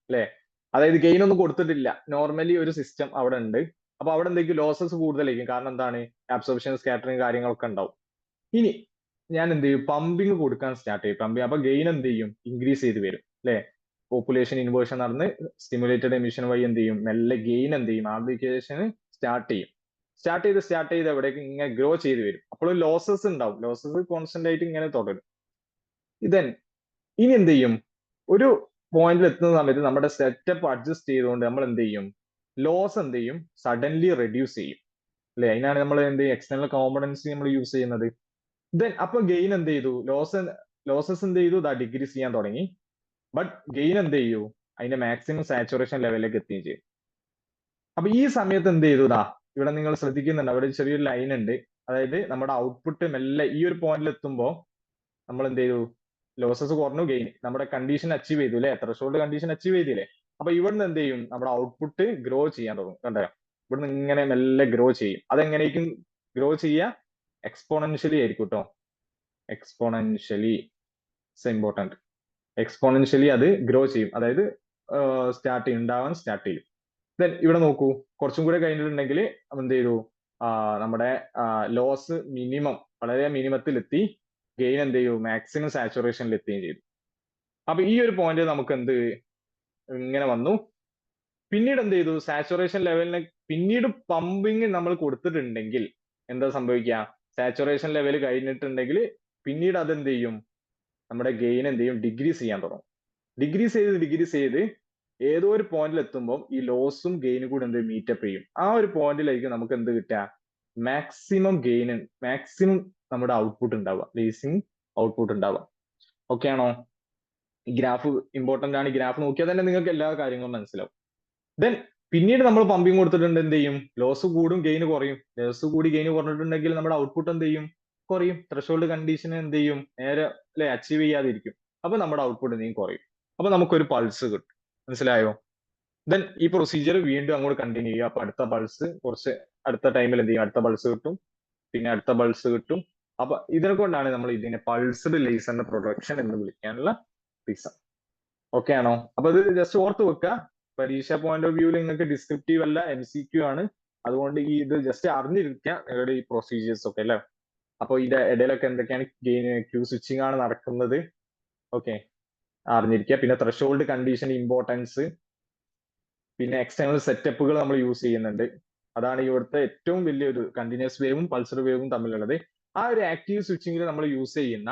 അല്ലെ. അതായത് ഗെയിൻ ഒന്നും കൊടുത്തിട്ടില്ല, നോർമലി ഒരു സിസ്റ്റം അവിടെ ഉണ്ട്. അപ്പൊ അവിടെ എന്തെങ്കിലും ലോസസ് കൂടുതലായിരിക്കും. കാരണം എന്താണ്, അബ്സോർപ്ഷൻ, സ്കാറ്ററിങ് കാര്യങ്ങളൊക്കെ ഉണ്ടാവും. ഇനി ഞാൻ എന്ത് ചെയ്യും, പമ്പിങ് കൊടുക്കാൻ സ്റ്റാർട്ട് ചെയ്യും. പമ്പിങ്, അപ്പൊ ഗെയിൻ എന്ത് ചെയ്യും, ഇൻക്രീസ് ചെയ്ത് വരും അല്ലെ. പോപ്പുലേഷൻ ഇൻവേർഷൻ നടന്ന് സ്റ്റിമുലേറ്റഡ് എമിഷൻ വഴി എന്ത് ചെയ്യും, മെല്ലെ ഗെയിൻ എന്ത് ചെയ്യും, ആംപ്ലിഫിക്കേഷൻ സ്റ്റാർട്ട് ചെയ്യും. സ്റ്റാർട്ട് ചെയ്ത് എവിടേക്ക് ഇങ്ങനെ ഗ്രോ ചെയ്ത് വരും. അപ്പോൾ ലോസസ് ഉണ്ടാവും, ലോസസ് കോൺസ്റ്റന്റ് ആയിട്ട് ഇങ്ങനെ തുടരും. ഇനി എന്ത് ചെയ്യും, ഒരു പോയിന്റിൽ എത്തുന്ന സമയത്ത് നമ്മുടെ സെറ്റപ്പ് അഡ്ജസ്റ്റ് ചെയ്തുകൊണ്ട് നമ്മൾ എന്ത് ചെയ്യും, ലോസ് എന്ത് ചെയ്യും, സഡൻലി റെഡ്യൂസ് ചെയ്യും അല്ലെ. അതിനാണ് നമ്മൾ എന്ത് ചെയ്യും, എക്സ്റ്റേണൽ കോമ്പണൻസ് നമ്മൾ യൂസ് ചെയ്യുന്നത്. ദെൻ അപ്പൊ ഗെയിൻ എന്ത് ചെയ്തു, ലോസസ് എന്ത് ചെയ്തു, ഡിക്രീസ് ചെയ്യാൻ തുടങ്ങി. ബട്ട് ഗെയിൻ എന്ത് ചെയ്യൂ, അതിന്റെ മാക്സിമം സാച്ചുറേഷൻ ലെവലിലേക്ക് എത്തുകയും ചെയ്യും. അപ്പൊ ഈ സമയത്ത് എന്ത് ചെയ്തു, ഇവിടെ നിങ്ങൾ ശ്രദ്ധിക്കുന്നുണ്ട്, അവിടെ ചെറിയൊരു ലൈൻ ഉണ്ട്. അതായത് നമ്മുടെ ഔട്ട്പുട്ട് മെല്ലെ ഈ ഒരു പോയിന്റിൽ എത്തുമ്പോൾ നമ്മൾ എന്ത് ചെയ്തു, ലോസസ് കുറഞ്ഞു, ഗെയിൻ നമ്മുടെ കണ്ടീഷൻ അച്ചീവ് ചെയ്തു അല്ലെ, ത്രെഷോൾഡ് കണ്ടീഷൻ അച്ചീവ് ചെയ്തില്ലേ. അപ്പൊ ഇവിടുന്ന് എന്ത് ചെയ്യും, നമ്മുടെ ഔട്ട്പുട്ട് ഗ്രോ ചെയ്യാൻ തുടങ്ങും. കണ്ടോ, ഇവിടുന്ന് ഇങ്ങനെ മെല്ലെ ഗ്രോ ചെയ്യും. അതെങ്ങനെയായിരിക്കും ഗ്രോ ചെയ്യുക, എക്സ്പോണൻഷ്യലി ആയിരിക്കും കേട്ടോ. Exponentially important. എക്സ്പോണൻഷ്യലി അത് ഗ്രോ ചെയ്യും. അതായത് ഉണ്ടാവാൻ സ്റ്റാർട്ട് ചെയ്യും. ദെൻ ഇവിടെ നോക്കൂ, കുറച്ചും കൂടെ കഴിഞ്ഞിട്ടുണ്ടെങ്കിൽ എന്ത് ചെയ്തു, നമ്മുടെ ലോസ് മിനിമം, വളരെ മിനിമത്തിൽ എത്തി. ഗെയിൻ എന്ത് ചെയ്യും, മാക്സിമം സാച്ചുറേഷനിൽ എത്തുകയും ചെയ്തു. അപ്പൊ ഈ ഒരു പോയിന്റ് നമുക്ക് എന്ത് ഇങ്ങനെ വന്നു. പിന്നീട് എന്ത് ചെയ്തു, സാച്ചുറേഷൻ ലെവലിനെ പിന്നീട് പമ്പിങ് നമ്മൾ കൊടുത്തിട്ടുണ്ടെങ്കിൽ എന്താ സംഭവിക്കുക, സാച്ചുറേഷൻ ലെവൽ കഴിഞ്ഞിട്ടുണ്ടെങ്കിൽ പിന്നീട് അത് എന്ത് ചെയ്യും, നമ്മുടെ ഗെയിൻ എന്ത് ചെയ്യും, ഡിക്രീസ് ചെയ്യാൻ തുടങ്ങും. ഡിക്രീസ് ചെയ്ത് ഏതോ ഒരു പോയിന്റിൽ എത്തുമ്പോൾ ഈ ലോസും ഗെയിനും കൂടെ എന്ത് മീറ്റപ്പ് ചെയ്യും. ആ ഒരു പോയിന്റിലായിരിക്കും നമുക്ക് എന്ത് കിട്ടുക, മാക്സിമം ഗെയിൻ, മാക്സിമം നമ്മുടെ ഔട്ട്പുട്ട് ഉണ്ടാവുക, ലേസിങ് ഔട്ട്പുട്ട് ഉണ്ടാവുക. ഓക്കെ ആണോ? ഈ ഗ്രാഫ് ഇമ്പോർട്ടന്റ് ആണ്. ഈ ഗ്രാഫ് നോക്കിയാൽ തന്നെ നിങ്ങൾക്ക് എല്ലാ കാര്യങ്ങളും മനസ്സിലാവും. ദെൻ പിന്നീട് നമ്മൾ പമ്പിങ് കൊടുത്തിട്ടുണ്ട്, എന്ത് ചെയ്യും, ലോസ് കൂടും, ഗെയിൻ കുറയും. ലോസ് കൂടി ഗെയിൻ കുറഞ്ഞിട്ടുണ്ടെങ്കിൽ നമ്മുടെ ഔട്ട്പുട്ട് എന്ത് ചെയ്യും, കുറയും. ത്രെഷോൾഡ് കണ്ടീഷൻ എന്ത് ചെയ്യും, നേരെ അല്ലെ അച്ചീവ് ചെയ്യാതിരിക്കും. അപ്പൊ നമ്മുടെ ഔട്ട്പുട്ട് എന്തെങ്കിലും കുറയും. അപ്പൊ നമുക്കൊരു പൾസ് കിട്ടും. മനസ്സിലായോ? ദെൻ ഈ പ്രൊസീജിയർ വീണ്ടും അങ്ങോട്ട് കണ്ടിന്യൂ ചെയ്യുക. അപ്പൊ അടുത്ത പൾസ് കുറച്ച് അടുത്ത ടൈമിൽ എന്ത് ചെയ്യും, അടുത്ത പൾസ് കിട്ടും, പിന്നെ അടുത്ത പൾസ് കിട്ടും, അപ്പൊ ഇതിനെ കൊണ്ടാണ് നമ്മൾ ഇതിനെ പൾസ്ഡ് ലേസറിന്റെ പ്രൊഡക്ഷൻ എന്ന് വിളിക്കാനുള്ള റീസൺ. ഓക്കെ ആണോ? അപ്പൊ ഇത് ജസ്റ്റ് ഓർത്ത് വെക്കുക. പരീക്ഷ പോയിന്റ് ഓഫ് വ്യൂവിൽ നിങ്ങൾക്ക് ഡിസ്ക്രിപ്റ്റീവ് അല്ല, MCQ ആണ്. അതുകൊണ്ട് ഈ ഇത് ജസ്റ്റ് അറിഞ്ഞിരിക്കുക നിങ്ങളുടെ ഈ പ്രൊസീജിയേഴ്സ് ഒക്കെ അല്ലേ. അപ്പൊ ഇതിന്റെ ഇടയിലൊക്കെ എന്തൊക്കെയാണ് ക്യൂ സ്വിച്ചിങ് ആണ് നടക്കുന്നത്, ഓക്കെ, അറിഞ്ഞിരിക്കുക. പിന്നെ ത്രെഷോൾഡ് കണ്ടീഷൻ ഇമ്പോർട്ടൻസ്, പിന്നെ എക്സ്റ്റേണൽ സെറ്റപ്പുകൾ നമ്മൾ യൂസ് ചെയ്യുന്നുണ്ട്. അതാണ് ഇവിടുത്തെ ഏറ്റവും വലിയൊരു കണ്ടിന്യൂസ് വേവും പൾസർ വേവും തമ്മിലുള്ളത്. ആ ഒരു ആക്റ്റീവ് സ്വിച്ചിങ്ങിൽ നമ്മൾ യൂസ് ചെയ്യുന്ന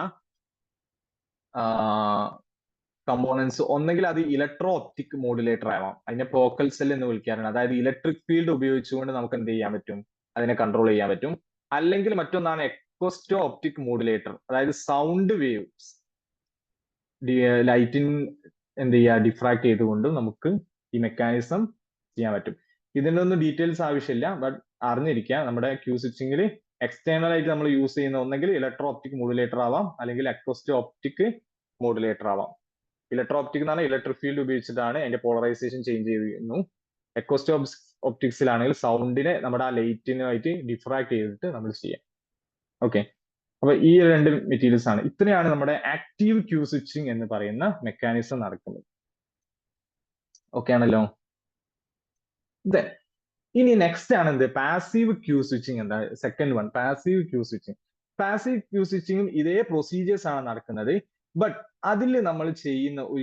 കമ്പോണൻസ് ഒന്നെങ്കിൽ അത് ഇലക്ട്രോ ഒപ്റ്റിക് മോഡുലേറ്റർ ആവാം, അതിനെ ഫോക്കൽ സെൽ എന്ന് വിളിക്കാറുണ്ട്. അതായത് ഇലക്ട്രിക് ഫീൽഡ് ഉപയോഗിച്ചുകൊണ്ട് നമുക്ക് എന്ത് ചെയ്യാൻ പറ്റും, അതിനെ കൺട്രോൾ ചെയ്യാൻ പറ്റും. അല്ലെങ്കിൽ മറ്റൊന്നാണ് എക്കോസ്റ്റോ ഒപ്റ്റിക് മോഡുലേറ്റർ, അതായത് സൗണ്ട് വേവ്സ് ലൈറ്റിൻ എന്ത് ചെയ്യുക, ഡിഫ്രാക്ട് ചെയ്തുകൊണ്ട് നമുക്ക് ഈ മെക്കാനിസം ചെയ്യാൻ പറ്റും. ഇതിന്റെ ഒന്നും ഡീറ്റെയിൽസ് ആവശ്യമില്ല, ബട്ട് അറിഞ്ഞിരിക്കുക നമ്മുടെ ക്യൂ സ്വിച്ചിങ്ങിൽ എക്സ്റ്റേണൽ ആയിട്ട് നമ്മൾ യൂസ് ചെയ്യുന്ന ഒന്നെങ്കിൽ ഇലക്ട്രോ ഒപ്റ്റിക് മോഡുലേറ്റർ ആവാം, അല്ലെങ്കിൽ എക്കോസ്റ്റോ ഒപ്റ്റിക് മോഡുലേറ്റർ ആവാം. ഇലക്ട്രോ ഒപ്റ്റിക് എന്ന് പറഞ്ഞാൽ ഇലക്ട്രിക് ഫീൽഡ് ഉപയോഗിച്ചിട്ടാണ് അതിന്റെ പോളറൈസേഷൻ ചേഞ്ച് ചെയ്യുന്നു. എക്കോസ്റ്റോ ഒപ്റ്റിക്സിലാണെങ്കിൽ സൗണ്ടിനെ നമ്മുടെ ആ ലൈറ്റിനുമായിട്ട് ഡിഫ്രാക്ട് ചെയ്തിട്ട് നമ്മൾ ചെയ്യാം. ഓക്കെ, അപ്പൊ ഈ രണ്ട് മെറ്റീരിയൽസ് ആണ്. ഇത്രയാണ് നമ്മുടെ ആക്റ്റീവ് ക്യൂ സ്വിച്ചിങ് എന്ന് പറയുന്ന മെക്കാനിസം നടക്കുന്നത്. ഓക്കെ ആണല്ലോ? ഇനി നെക്സ്റ്റ് ആണ് എന്ത്, പാസീവ് ക്യൂ സ്വിച്ചിങ്. എന്താ second one, passive Q switching. Passive Q സ്വിച്ചിങ്ങും ഇതേ പ്രൊസീജിയേഴ്സ് ആണ് നടക്കുന്നത്. ബട്ട് അതിൽ നമ്മൾ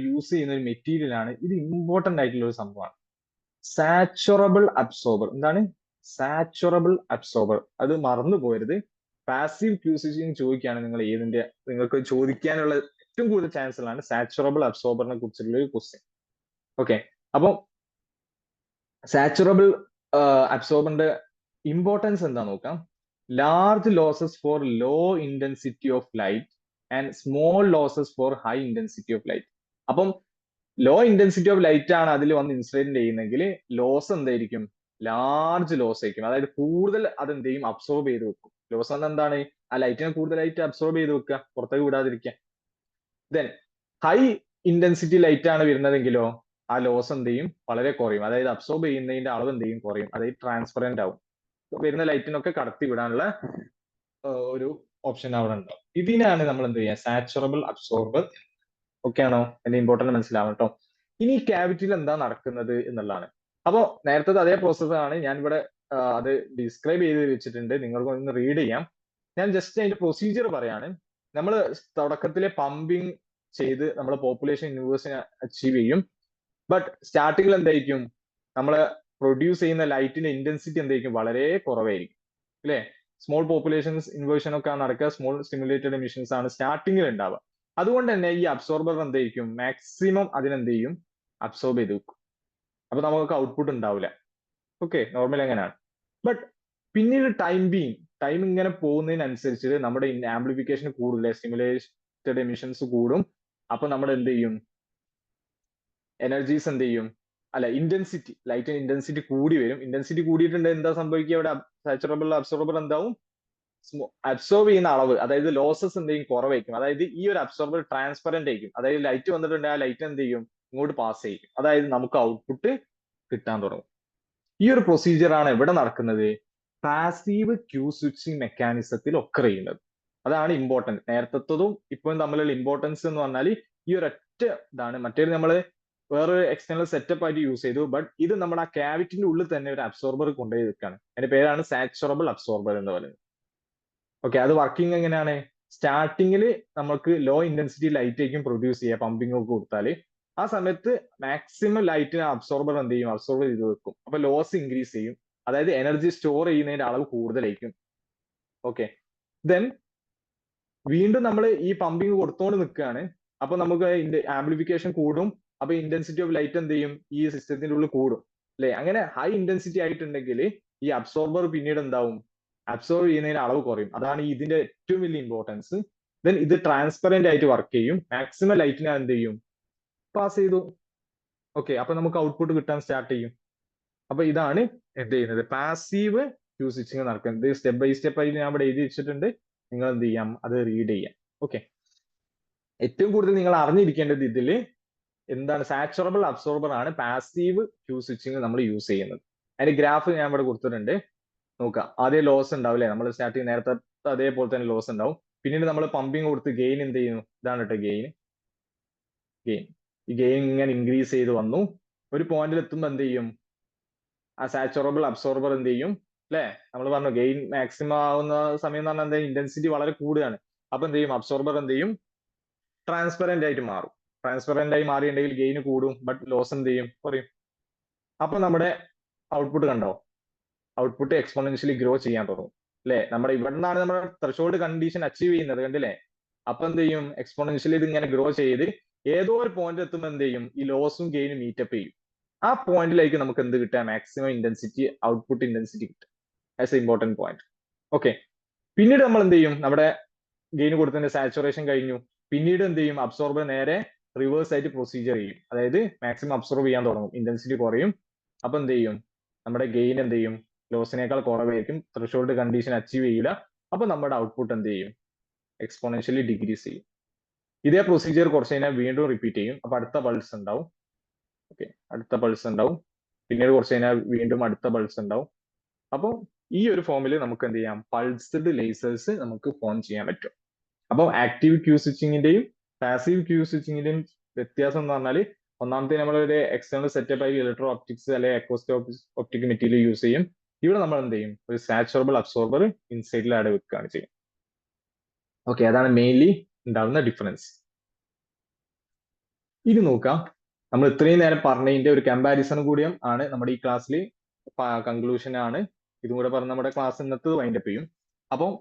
യൂസ് ചെയ്യുന്ന ഒരു മെറ്റീരിയൽ ആണ്, ഇത് ഇമ്പോർട്ടന്റ് ആയിട്ടുള്ള ഒരു സംഭവമാണ്, സാച്ചുറബിൾ അബ്സോർബർ. എന്താണ് സാച്ചുറബിൾ അബ്സോർബർ? അത് മറന്നു പോകരുത്. പാസീവ് ക്യൂ സ്വിച്ചിങ് ചോദിക്കുകയാണ് നിങ്ങൾ നിങ്ങൾക്ക് ചോദിക്കാനുള്ള ഏറ്റവും കൂടുതൽ ചാൻസുകളാണ് സാച്ചുറബിൾ അബ്സോർബറിനെ കുറിച്ചുള്ള ഒരു ക്വസ്റ്റ്യൻ. ഓക്കെ, അപ്പൊ സാച്ചുറബിൾ അബ്സോർബറിന്റെ ഇമ്പോർട്ടൻസ് എന്താ നോക്കാം. Large losses for low intensity of light and small losses for high intensity of light. അപ്പം ലോ ഇന്റൻസിറ്റി ഓഫ് ലൈറ്റ് ആണ് അതിൽ വന്ന് ഇൻസിഡന്റ് ചെയ്യുന്നെങ്കിൽ ലോസ് എന്തായിരിക്കും, ലാർജ് ലോസ് ആയിരിക്കും. അതായത് കൂടുതൽ അതെന്ത് ചെയ്യും, അബ്സോർബ് ചെയ്ത് വെക്കും. ലോസ് എന്ന് എന്താണ്, ആ ലൈറ്റിനെ കൂടുതലായിട്ട് അബ്സോർബ് ചെയ്ത് വെക്കുക, പുറത്തേക്ക് വിടാതിരിക്കുക. ദെൻ ഹൈ ഇന്റൻസിറ്റി ലൈറ്റ് ആണ് വരുന്നതെങ്കിലോ ആ ലോസ് എന്ത് ചെയ്യും, വളരെ കുറയും. അതായത് അബ്സോർബ് ചെയ്യുന്നതിന്റെ അളവ് എന്ത് ചെയ്യും, കുറയും. അതായത് ട്രാൻസ്പെറന്റ് ആവും. വരുന്ന ലൈറ്റിനൊക്കെ കടത്തി വിടാനുള്ള ഒരു ഓപ്ഷൻ അവിടെ ഉണ്ടാവും. ഇതിനാണ് നമ്മൾ എന്ത് ചെയ്യുക, സാച്ചുറബിൾ അബ്സോർബർ. ഓക്കെ ആണോ? എന്റെ ഇമ്പോർട്ടന്റ് മനസ്സിലാവും കേട്ടോ. ഇനി ക്യാവിറ്റിയിൽ എന്താ നടക്കുന്നത് എന്നുള്ളതാണ്. അപ്പോ നേരത്തെ അതേ പ്രോസസ്സാണ് ഞാൻ ഇവിടെ അത് ഡിസ്ക്രൈബ് ചെയ്ത് വെച്ചിട്ടുണ്ട്, നിങ്ങൾക്ക് ഒന്ന് റീഡ് ചെയ്യാം. ഞാൻ ജസ്റ്റ് അതിന്റെ പ്രൊസീജിയർ പറയാണ്. നമ്മൾ തുടക്കത്തിലെ പമ്പിങ് ചെയ്ത് നമ്മൾ പോപ്പുലേഷൻ യൂണിവേഴ്സിനെ അച്ചീവ് ചെയ്യും. ബട്ട് സ്റ്റാർട്ടിങ്ങിൽ എന്തായിരിക്കും, നമ്മൾ പ്രൊഡ്യൂസ് ചെയ്യുന്ന ലൈറ്റിന്റെ ഇന്റൻസിറ്റി എന്തായിരിക്കും, വളരെ കുറവായിരിക്കും അല്ലെ. സ്മോൾ പോപ്പുലേഷൻസ് ഇൻവേർഷൻ ഒക്കെ നടക്കുക, സ്മോൾ സ്റ്റിമുലേറ്റഡ് എമിഷൻസ് ആണ് സ്റ്റാർട്ടിങ്ങിൽ ഉണ്ടാവുക. അതുകൊണ്ട് തന്നെ ഈ അബ്സോർബർ എന്തായിരിക്കും, മാക്സിമം അതിനെന്ത് ചെയ്യും, അബ്സോർബ് ചെയ്ത് വെക്കും. അപ്പൊ നമുക്ക് ഔട്ട്പുട്ട് ഉണ്ടാവില്ല. ഓക്കെ, നോർമൽ എങ്ങനെയാണ്. ബട്ട് പിന്നീട് ടൈം ഇങ്ങനെ പോകുന്നതിനനുസരിച്ച് നമ്മുടെ ആംപ്ലിഫിക്കേഷൻ കൂടുതൽ, സ്റ്റിമുലേറ്റഡ് എമിഷൻസ് കൂടും. അപ്പൊ നമ്മൾ എന്ത് ചെയ്യും, എനർജീസ് എന്ത് ചെയ്യും, അല്ല ഇന്റൻസിറ്റി, ലൈറ്റിന് ഇന്റൻസിറ്റി കൂടി വരും. ഇന്റൻസിറ്റി കൂടിയിട്ടുണ്ട് എന്താ സംഭവിക്കുക, ഇവിടെ സാച്ചുറബിൾ അബ്സോർബർ എന്താവും, അബ്സോർബ് ചെയ്യുന്ന അളവ്, അതായത് ലോസസ് എന്ത് ചെയ്യും, കുറവായിരിക്കും. അതായത് ഈ ഒരു അബ്സോർബർ ട്രാൻസ്പെറന്റ് ആയിരിക്കും. അതായത് ലൈറ്റ് വന്നിട്ടുണ്ട്, ആ ലൈറ്റ് എന്ത് ചെയ്യും, ഇങ്ങോട്ട് പാസ് ചെയ്യും. അതായത് നമുക്ക് ഔട്ട്പുട്ട് കിട്ടാൻ തുടങ്ങും. ഈ ഒരു പ്രൊസീജിയർ ആണ് ഇവിടെ നടക്കുന്നത്, പാസീവ് ക്യൂ സ്വിച്ചിങ് മെക്കാനിസത്തിൽ ഒക്കെ ചെയ്യുന്നത്. അതാണ് ഇമ്പോർട്ടന്റ്. നേരത്തതും ഇപ്പോഴും തമ്മിലുള്ള ഇമ്പോർട്ടൻസ് എന്ന് പറഞ്ഞാൽ ഈ ഒരു ഒറ്റ ഇതാണ്. മറ്റേത് നമ്മൾ വേറൊരു എക്സ്റ്റേണൽ സെറ്റപ്പ് ആയിട്ട് യൂസ് ചെയ്തു. ബട്ട് ഇത് നമ്മുടെ ആ ക്യാവിറ്റിന്റെ ഉള്ളിൽ തന്നെ ഒരു അബ്സോർബർ കൊണ്ടുപോയി വെക്കുകയാണ്. അതിന്റെ പേരാണ് സാച്ചുറബിൾ അബ്സോർബർ എന്ന് പറയുന്നത്. ഓക്കെ, അത് വർക്കിംഗ് എങ്ങനെയാണ്, സ്റ്റാർട്ടിങ്ങിൽ നമുക്ക് ലോ ഇന്റൻസിറ്റി ലൈറ്റ് ആയിരിക്കും പ്രൊഡ്യൂസ് ചെയ്യുക പമ്പിംഗ് ഒക്കെ കൊടുത്താൽ. ആ സമയത്ത് മാക്സിമം ലൈറ്റിന് അബ്സോർബർ എന്ത് ചെയ്യും, അബ്സോർബ് ചെയ്ത് വെക്കും. അപ്പൊ ലോസ് ഇൻക്രീസ് ചെയ്യും. അതായത് എനർജി സ്റ്റോർ ചെയ്യുന്നതിന്റെ അളവ് കൂടുതലായിരിക്കും. ഓക്കെ, ദെൻ വീണ്ടും നമ്മൾ ഈ പമ്പിങ് കൊടുത്തോണ്ട് നിൽക്കുകയാണ്. അപ്പൊ നമുക്ക് ആംപ്ലിഫിക്കേഷൻ കൂടും. അപ്പൊ ഇന്റൻസിറ്റി ഓഫ് ലൈറ്റ് എന്ത് ചെയ്യും, ഈ സിസ്റ്റത്തിന്റെ ഉള്ളിൽ കൂടും അല്ലെ. അങ്ങനെ ഹൈ ഇന്റൻസിറ്റി ആയിട്ടുണ്ടെങ്കിൽ ഈ അബ്സോർബർ പിന്നീട് എന്താവും, അബ്സോർബ് ചെയ്യുന്നതിന് അളവ് കുറയും. അതാണ് ഇതിന്റെ ഏറ്റവും വലിയ ഇമ്പോർട്ടൻസ്. ദെൻ ഇത് ട്രാൻസ്പെറന്റ് ആയിട്ട് വർക്ക് ചെയ്യും. മാക്സിമം ലൈറ്റിനെ എന്ത് ചെയ്യും, പാസ് ചെയ്തു. ഓക്കെ, അപ്പൊ നമുക്ക് ഔട്ട്പുട്ട് കിട്ടാൻ സ്റ്റാർട്ട് ചെയ്യും. അപ്പൊ ഇതാണ് എന്ത് ചെയ്യുന്നത്, പാസീവ് ക്യൂ സ്വിച്ചിങ് നടക്കുന്നത്. സ്റ്റെപ്പ് ബൈ സ്റ്റെപ്പ് ആയിട്ട് ഞാൻ ഇവിടെ എഴുതി വെച്ചിട്ടുണ്ട്, നിങ്ങൾ എന്ത് ചെയ്യാം, അത് റീഡ് ചെയ്യാം. ഓക്കെ, ഏറ്റവും കൂടുതൽ നിങ്ങൾ അറിഞ്ഞിരിക്കേണ്ടത് ഇതില് എന്താണ്, സാച്ചുറബിൾ അബ്സോർബർ ആണ് പാസീവ് ക്യൂ സ്വിച്ചിങ് നമ്മൾ യൂസ് ചെയ്യുന്നത്. അതിന്റെ ഗ്രാഫ് ഞാൻ ഇവിടെ കൊടുത്തിട്ടുണ്ട്, നോക്കാം. ആദ്യം ലോസ് ഉണ്ടാവില്ലേ, നമ്മൾ നേരത്തെ അതേപോലെ തന്നെ ലോസ് ഉണ്ടാവും. പിന്നീട് നമ്മൾ പമ്പിങ് കൊടുത്ത് ഗെയിൻ എന്ത് ചെയ്യുന്നു? ഇതാണ് കേട്ടോ ഗെയിൻ. ഈ ഗെയിൻ ഇങ്ങനെ ഇൻക്രീസ് ചെയ്ത് വന്നു. ഒരു പോയിന്റിൽ എത്തുമ്പോൾ എന്ത് ചെയ്യും? ആ സാച്ചുറബിൾ അബ്സോർബർ എന്ത് ചെയ്യും? അല്ലെ, നമ്മൾ പറഞ്ഞു ഗെയിൻ മാക്സിമം ആവുന്ന സമയം എന്ന് പറഞ്ഞാൽ എന്താ, ഇന്റൻസിറ്റി വളരെ കൂടുകയാണ്. അപ്പൊ എന്ത് ചെയ്യും? അബ്സോർബർ എന്ത് ചെയ്യും? ട്രാൻസ്പെറന്റ് ആയിട്ട് മാറും. ട്രാൻസ്പെറന്റ് ആയി മാറിയിട്ടുണ്ടെങ്കിൽ ഗെയിൻ കൂടും, ബട്ട് ലോസ് എന്ത് ചെയ്യും? കുറയും. അപ്പൊ നമ്മുടെ ഔട്ട്പുട്ട് കണ്ടോ? ഔട്ട്പുട്ട് എക്സ്പോണൻഷ്യലി ഗ്രോ ചെയ്യാൻ തുടങ്ങും. അല്ലെ, നമ്മുടെ ഇവിടെ നിന്നാണ് നമ്മുടെ ത്രെഷോൾഡ് കണ്ടീഷൻ അച്ചീവ് ചെയ്യുന്നത്, കണ്ടില്ലേ? അപ്പൊ എന്ത് ചെയ്യും? എക്സ്പോണൻഷ്യലി ഇത് ഇങ്ങനെ ഗ്രോ ചെയ്ത് ഏതോ ഒരു പോയിന്റ് എത്തുമ്പോൾ എന്ത് ചെയ്യും? ഈ ലോസും ഗെയിനും മീറ്റപ്പ് ചെയ്യും. ആ പോയിന്റിലേക്ക് നമുക്ക് എന്ത് കിട്ടുക? മാക്സിമം ഇന്റൻസിറ്റി, ഔട്ട്പുട്ട് ഇന്റൻസിറ്റി കിട്ടും. As A important point. Okay, പിന്നീട് നമ്മൾ എന്ത് ചെയ്യും? നമ്മുടെ ഗെയിൻ കൊടുത്തതിന്റെ സാച്ചുറേഷൻ കഴിഞ്ഞു. പിന്നീട് എന്ത് ചെയ്യും? അബ്സോർബർ നേരെ റിവേഴ്സ് ആയിട്ട് പ്രൊസീജിയർ ചെയ്യും. അതായത് മാക്സിമം അബ്സോർബ് ചെയ്യാൻ തുടങ്ങും, ഇന്റൻസിറ്റി കുറയും. അപ്പൊ എന്ത് ചെയ്യും? നമ്മുടെ ഗെയിൻ എന്ത് ചെയ്യും? ലോസിനേക്കാൾ കുറവായിരിക്കും. ത്രെഷോൾഡ് കണ്ടീഷൻ അച്ചീവ് ചെയ്യില്ല. അപ്പൊ നമ്മുടെ ഔട്ട്പുട്ട് എന്ത് ചെയ്യും? എക്സ്പോണൻഷ്യലി ഡിക്രീസ് ചെയ്യും. ഇതേ പ്രൊസീജിയർ കുറച്ച് കഴിഞ്ഞാൽ വീണ്ടും റിപ്പീറ്റ് ചെയ്യും. അപ്പൊ അടുത്ത പൾസ് ഉണ്ടാവും. ഓക്കെ, അടുത്ത പൾസ് ഉണ്ടാവും. പിന്നീട് കുറച്ച് കഴിഞ്ഞാൽ വീണ്ടും അടുത്ത പൾസ് ഉണ്ടാവും. അപ്പോൾ ഈ ഒരു ഫോമിൽ നമുക്ക് എന്ത് ചെയ്യാം? പൾസ്ഡ് ലേസേഴ്സ് നമുക്ക് ഫോം ചെയ്യാൻ പറ്റും. അപ്പോൾ ആക്റ്റീവ് ക്യൂ സ്വിച്ചിങ്ങിന്റെയും പാസീവ് ക്യൂ സ്വിച്ചിങ്ങിന്റെയും വ്യത്യാസം എന്ന് പറഞ്ഞാൽ, ഒന്നാമത്തെ നമ്മൾ ഒരു എക്സ്റ്റേണൽ സെറ്റപ്പ് ആയി ഇലക്ട്രോ ഒപ്റ്റിക്സ് അല്ലെങ്കിൽ അക്കോസ്റ്റിക് ഒപ്റ്റിക് മെറ്റീരിയൽ യൂസ് ചെയ്യും. ഇവിടെ നമ്മൾ എന്ത് ചെയ്യും? ഒരു സാച്ചുറബിൾ അബ്സോർബർ ഇൻസൈഡിൽ ആഡ് വെക്കുകയാണ് ചെയ്യും. ഓക്കെ, അതാണ് മെയിൻലി ഉണ്ടാവുന്ന ഡിഫറൻസ്. ഇത് നോക്കാം, നമ്മൾ ഇത്രയും നേരം പറഞ്ഞതിന്റെ ഒരു കമ്പാരിസൺ കൂടിയും ആണ് നമ്മുടെ ഈ ക്ലാസ്സിൽ. കൺക്ലൂഷൻ ആണ് ഇതും കൂടെ പറഞ്ഞ് നമ്മുടെ ക്ലാസ് ഇന്നത്തെ വൈൻഡപ്പ് ചെയ്യും. അപ്പം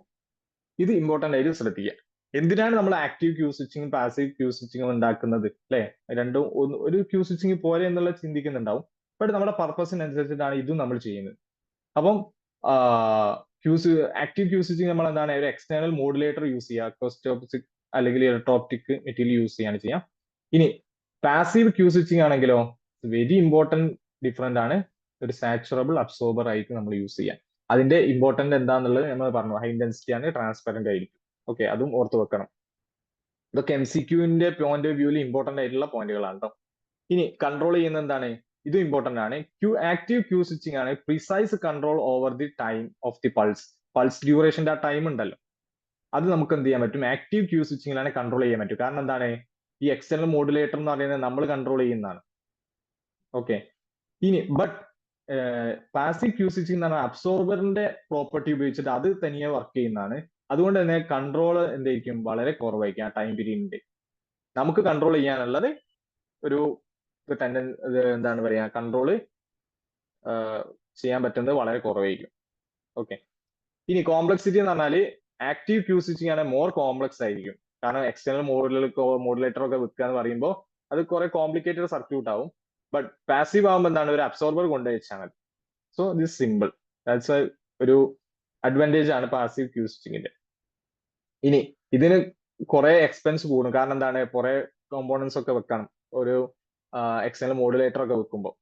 ഇത് ഇമ്പോർട്ടന്റ് ആയിട്ട് ശ്രദ്ധിക്കുക. എന്തിനാണ് നമ്മൾ ആക്റ്റീവ് ക്യൂ സ്വിച്ചിങ്ങും പാസീവ് ക്യൂ സ്വിച്ചിങ്ങും ഉണ്ടാക്കുന്നത്? അല്ലെ, രണ്ടും ഒരു ക്യൂ സ്വിച്ചിങ് പോലെ എന്നുള്ള ചിന്തിക്കുന്നുണ്ടാവും. ബട്ട് നമ്മുടെ പർപ്പസിനനുസരിച്ചിട്ടാണ് ഇതും നമ്മൾ ചെയ്യുന്നത്. അപ്പം ആക്റ്റീവ് ക്യൂ സ്വിച്ചിങ് നമ്മൾ എന്താണ്, ഒരു എക്സ്റ്റേണൽ മോഡുലേറ്റർ യൂസ് ചെയ്യുക, അക്കോസ്റ്റോപ്റ്റിക് അല്ലെങ്കിൽ ഇലക്ട്രോപ്റ്റിക് മെറ്റീരിയൽ യൂസ് ചെയ്യാണ് ചെയ്യാം. ഇനി പാസീവ് ക്യൂ സ്വിച്ചിങ് ആണെങ്കിലോ വെരി ഇമ്പോർട്ടന്റ് ഡിഫറെന്റ് ആണ്. ഒരു സാച്ചുറബിൾ അബ്സോർബർ ആയിരിക്കും നമ്മൾ യൂസ് ചെയ്യാൻ. അതിന്റെ ഇമ്പോർട്ടന്റ് എന്താണെന്നുള്ളത് നമ്മൾ പറഞ്ഞു, ഹൈ ഇന്റൻസിറ്റി ആണ്, ട്രാൻസ്പെറന്റ് ആയിരിക്കും. ഓക്കെ, അതും ഓർത്ത് വെക്കണം. ഇതൊക്കെ MCQന്റെ പോയിന്റ് ഓഫ് വ്യൂവിൽ ഇമ്പോർട്ടന്റ് ആയിട്ടുള്ള പോയിന്റുകളാണ് കേട്ടോ. ഇനി കൺട്രോൾ ചെയ്യുന്ന എന്താണ്? ഇതും ഇമ്പോർട്ടന്റ് ആണ്. ആക്റ്റീവ് ക്യൂ സ്വിച്ചിങ് ആണ് precise control over the time of the pulse ഡ്യൂറേഷന്റെ ആ ടൈം ഉണ്ടല്ലോ, അത് നമുക്ക് എന്ത് ചെയ്യാൻ പറ്റും? ആക്റ്റീവ് ക്യൂ സ്വിച്ചിങ്ങിലാണ് കൺട്രോൾ ചെയ്യാൻ പറ്റും. കാരണം എന്താണ്? ഈ എക്സ്റ്റേണൽ മോഡുലേറ്റർ എന്ന് പറയുന്നത് നമ്മൾ കൺട്രോൾ ചെയ്യുന്നതാണ്. ഓക്കെ, ഇനി ബട്ട് പാസീവ് ക്യൂ സ്വിച്ചിങ് എന്ന് പറഞ്ഞാൽ അബ്സോർബറിന്റെ പ്രോപ്പർട്ടി ഉപയോഗിച്ചിട്ട് അത് തനിയെ വർക്ക് ചെയ്യുന്നതാണ്. അതുകൊണ്ട് തന്നെ കൺട്രോൾ എന്തായിരിക്കും? വളരെ കുറവായിരിക്കും ആ ടൈം പീരീഡിന്റെ. നമുക്ക് കൺട്രോൾ ചെയ്യാനുള്ളത് ഒരു എന്താണ് പറയാ, കൺട്രോള് ചെയ്യാൻ പറ്റുന്നത് വളരെ കുറവായിരിക്കും. ഓക്കെ, ഇനി കോംപ്ലക്സിറ്റി എന്ന് പറഞ്ഞാൽ ആക്റ്റീവ് ക്യൂ സ്വിച്ചിങ് ആണ് മോർ കോംപ്ലക്സ് ആയിരിക്കും. കാരണം എക്സ്റ്റേണൽ മോഡുലേറ്റർ ഒക്കെ വെക്കുക എന്ന് പറയുമ്പോൾ അത് കുറെ കോംപ്ലിക്കേറ്റഡ് സർക്യൂട്ട് ആവും. ബട്ട് പാസീവ് ആകുമ്പോൾ എന്താണ്, ഒരു അബ്സോർബർ കൊണ്ടുവച്ചാൽ മതി. സോ ദിസ് സിമ്പിൾ, ദാറ്റ്സ് ഒരു അഡ്വാൻറ്റേജ് ആണ് പാസീവ് ക്യൂ സ്വിച്ചിങ്ങിന്റെ. ഇനി ഇതിന് കുറെ എക്സ്പെൻസ് കൂടും. കാരണം എന്താണ്, കുറെ കോമ്പോണൻസ് ഒക്കെ വെക്കണം ഒരു എക്സ്റ്റേണൽ മോഡുലേറ്റർ ഒക്കെ വെക്കുമ്പോൾ.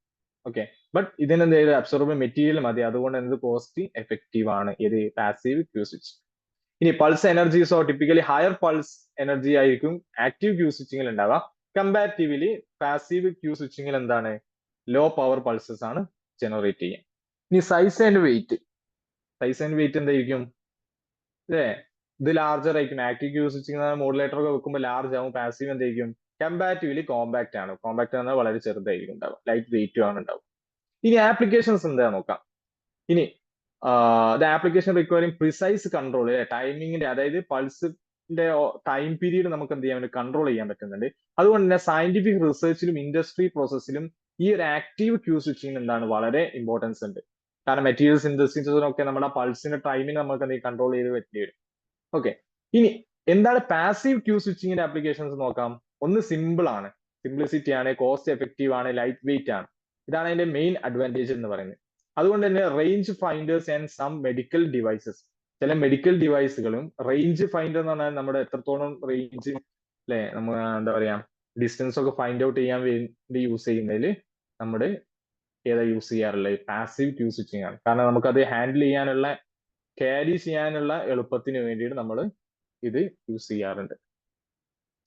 ഓക്കെ, ബട്ട് ഇതിന് എന്തെങ്കിലും അബ്സോർബർ മെറ്റീരിയൽ മതി. അതുകൊണ്ട് എന്ത് കോസ്റ്റ് എഫക്റ്റീവ് ആണ് ഇത് പാസീവ് ക്യൂ സ്വിച്ച്. ഇനി പൾസ് എനർജീസോ ടിപ്പിക്കലി ഹയർ പൾസ് എനർജി ആയിരിക്കും ആക്റ്റീവ് ക്യൂ സ്വിച്ചിങ്ങിൽ ഉണ്ടാവുക. കമ്പാരിറ്റീവ്ലി പാസീവ് ക്യൂ സ്വിച്ചിങ്ങിൽ എന്താണ്, ലോ പവർ പൾസസ് ആണ് ജനറേറ്റ് ചെയ്യുക. ഇനി സൈസ് ആൻഡ് വെയിറ്റ് എന്തായിരിക്കും? അല്ലേ, ഇത് ലാർജർ ആയിരിക്കും. ആക്റ്റീവ് ക്യൂ സ്വിച്ചിങ് മോഡുലേറ്റർ ഒക്കെ വെക്കുമ്പോൾ ലാർജ് ആവും. പാസീവ് എന്തായിരിക്കും? കമ്പാരിറ്റീവ്ലി കോമ്പാക്ട് ആണ്. കോമ്പാക്ട് എന്നാൽ വളരെ ചെറുതായിരിക്കും ഉണ്ടാവുക, ലൈറ്റ് വെയിറ്റും ആണ് ഉണ്ടാവും. ഇനി ആപ്ലിക്കേഷൻസ് എന്താ നോക്കാം. ഇനി the application requiring precise control, ടൈമിങ്ങിന്റെ, അതായത് പൾസിന്റെ ടൈം പീരീഡ് നമുക്ക് എന്ത് ചെയ്യാൻ വേണ്ടി കൺട്രോൾ ചെയ്യാൻ പറ്റുന്നുണ്ട്. അതുകൊണ്ട് തന്നെ സയന്റിഫിക് റിസർച്ചിലും ഇൻഡസ്ട്രി പ്രോസസ്സിലും ഈ ഒരു ആക്റ്റീവ് ക്യൂ സ്വിച്ചിങ് എന്താണ്, വളരെ ഇമ്പോർട്ടൻസ് ഉണ്ട്. കാരണം മെറ്റീരിയൽ സിന്തസിസിനൊക്കെ നമ്മുടെ പൾസിന്റെ ടൈമിന് നമുക്ക് എന്തെങ്കിലും കൺട്രോൾ ചെയ്ത് പറ്റി വരും. ഓക്കെ, ഇനി എന്താണ് പാസീവ് ക്യൂ സ്വിച്ചിങ്ങിന്റെ ആപ്ലിക്കേഷൻസ് നോക്കാം. ഒന്ന് സിമ്പിൾ ആണ്, സിംപ്ലിസിറ്റി ആണ്, കോസ്റ്റ് എഫക്റ്റീവ് ആണ്, ലൈറ്റ് വെയിറ്റ് ആണ്. ഇതാണ് അതിന്റെ മെയിൻ അഡ്വാൻറ്റേജ് എന്ന് പറയുന്നത്. അതുകൊണ്ട് തന്നെ range finders and some medical devices, ചില മെഡിക്കൽ ഡിവൈസുകളും റേഞ്ച് ഫൈൻഡർ എന്ന് പറഞ്ഞാൽ നമ്മുടെ എത്രത്തോളം റേഞ്ച്, അല്ലെ, നമ്മൾ എന്താ പറയാ, ഡിസ്റ്റൻസ് ഒക്കെ ഫൈൻഡ് ഔട്ട് ചെയ്യാൻ വേണ്ടി യൂസ് ചെയ്യുന്നതിൽ നമ്മുടെ ഏതാ യൂസ് ചെയ്യാറുള്ളത്? പാസീവ് ക്യൂ സ്വിച്ചിങ് ആണ്. കാരണം നമുക്കത് ഹാൻഡിൽ ചെയ്യാനുള്ള, ക്യാരി ചെയ്യാനുള്ള എളുപ്പത്തിന് വേണ്ടിയിട്ട് നമ്മൾ ഇത് യൂസ് ചെയ്യാറുണ്ട്.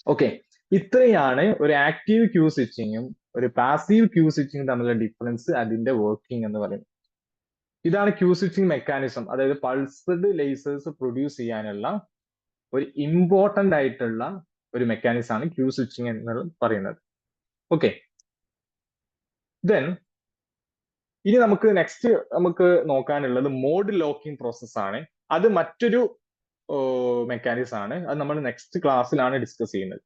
ഓക്കെ, ഇത്രയാണ് ഒരു ആക്റ്റീവ് ക്യൂ സ്വിച്ചിങ്ങും ഒരു പാസീവ് ക്യൂ സ്വിച്ചിങ്ങും തമ്മിലുള്ള ഡിഫറൻസ്, അതിന്റെ വർക്കിംഗ് എന്ന് പറയുന്നത്. ഇതാണ് ക്യൂ സ്വിച്ചിങ് മെക്കാനിസം, അതായത് പൾസ്ഡ് ലേസേഴ്സ് പ്രൊഡ്യൂസ് ചെയ്യാനുള്ള ഒരു ഇമ്പോർട്ടന്റ് ആയിട്ടുള്ള ഒരു മെക്കാനിസം ആണ് ക്യൂ സ്വിച്ചിങ് എന്ന് പറയുന്നത്. ഓക്കെ, ദെൻ ഇനി നമുക്ക് നെക്സ്റ്റ് നമുക്ക് നോക്കാനുള്ളത് മോഡ് ലോക്കിംഗ് പ്രോസസ് ആണ്. അത് മറ്റൊരു മെക്കാനിസം ആണ്. അത് നമ്മൾ നെക്സ്റ്റ് ക്ലാസ്സിലാണ് ഡിസ്കസ് ചെയ്യുന്നത്.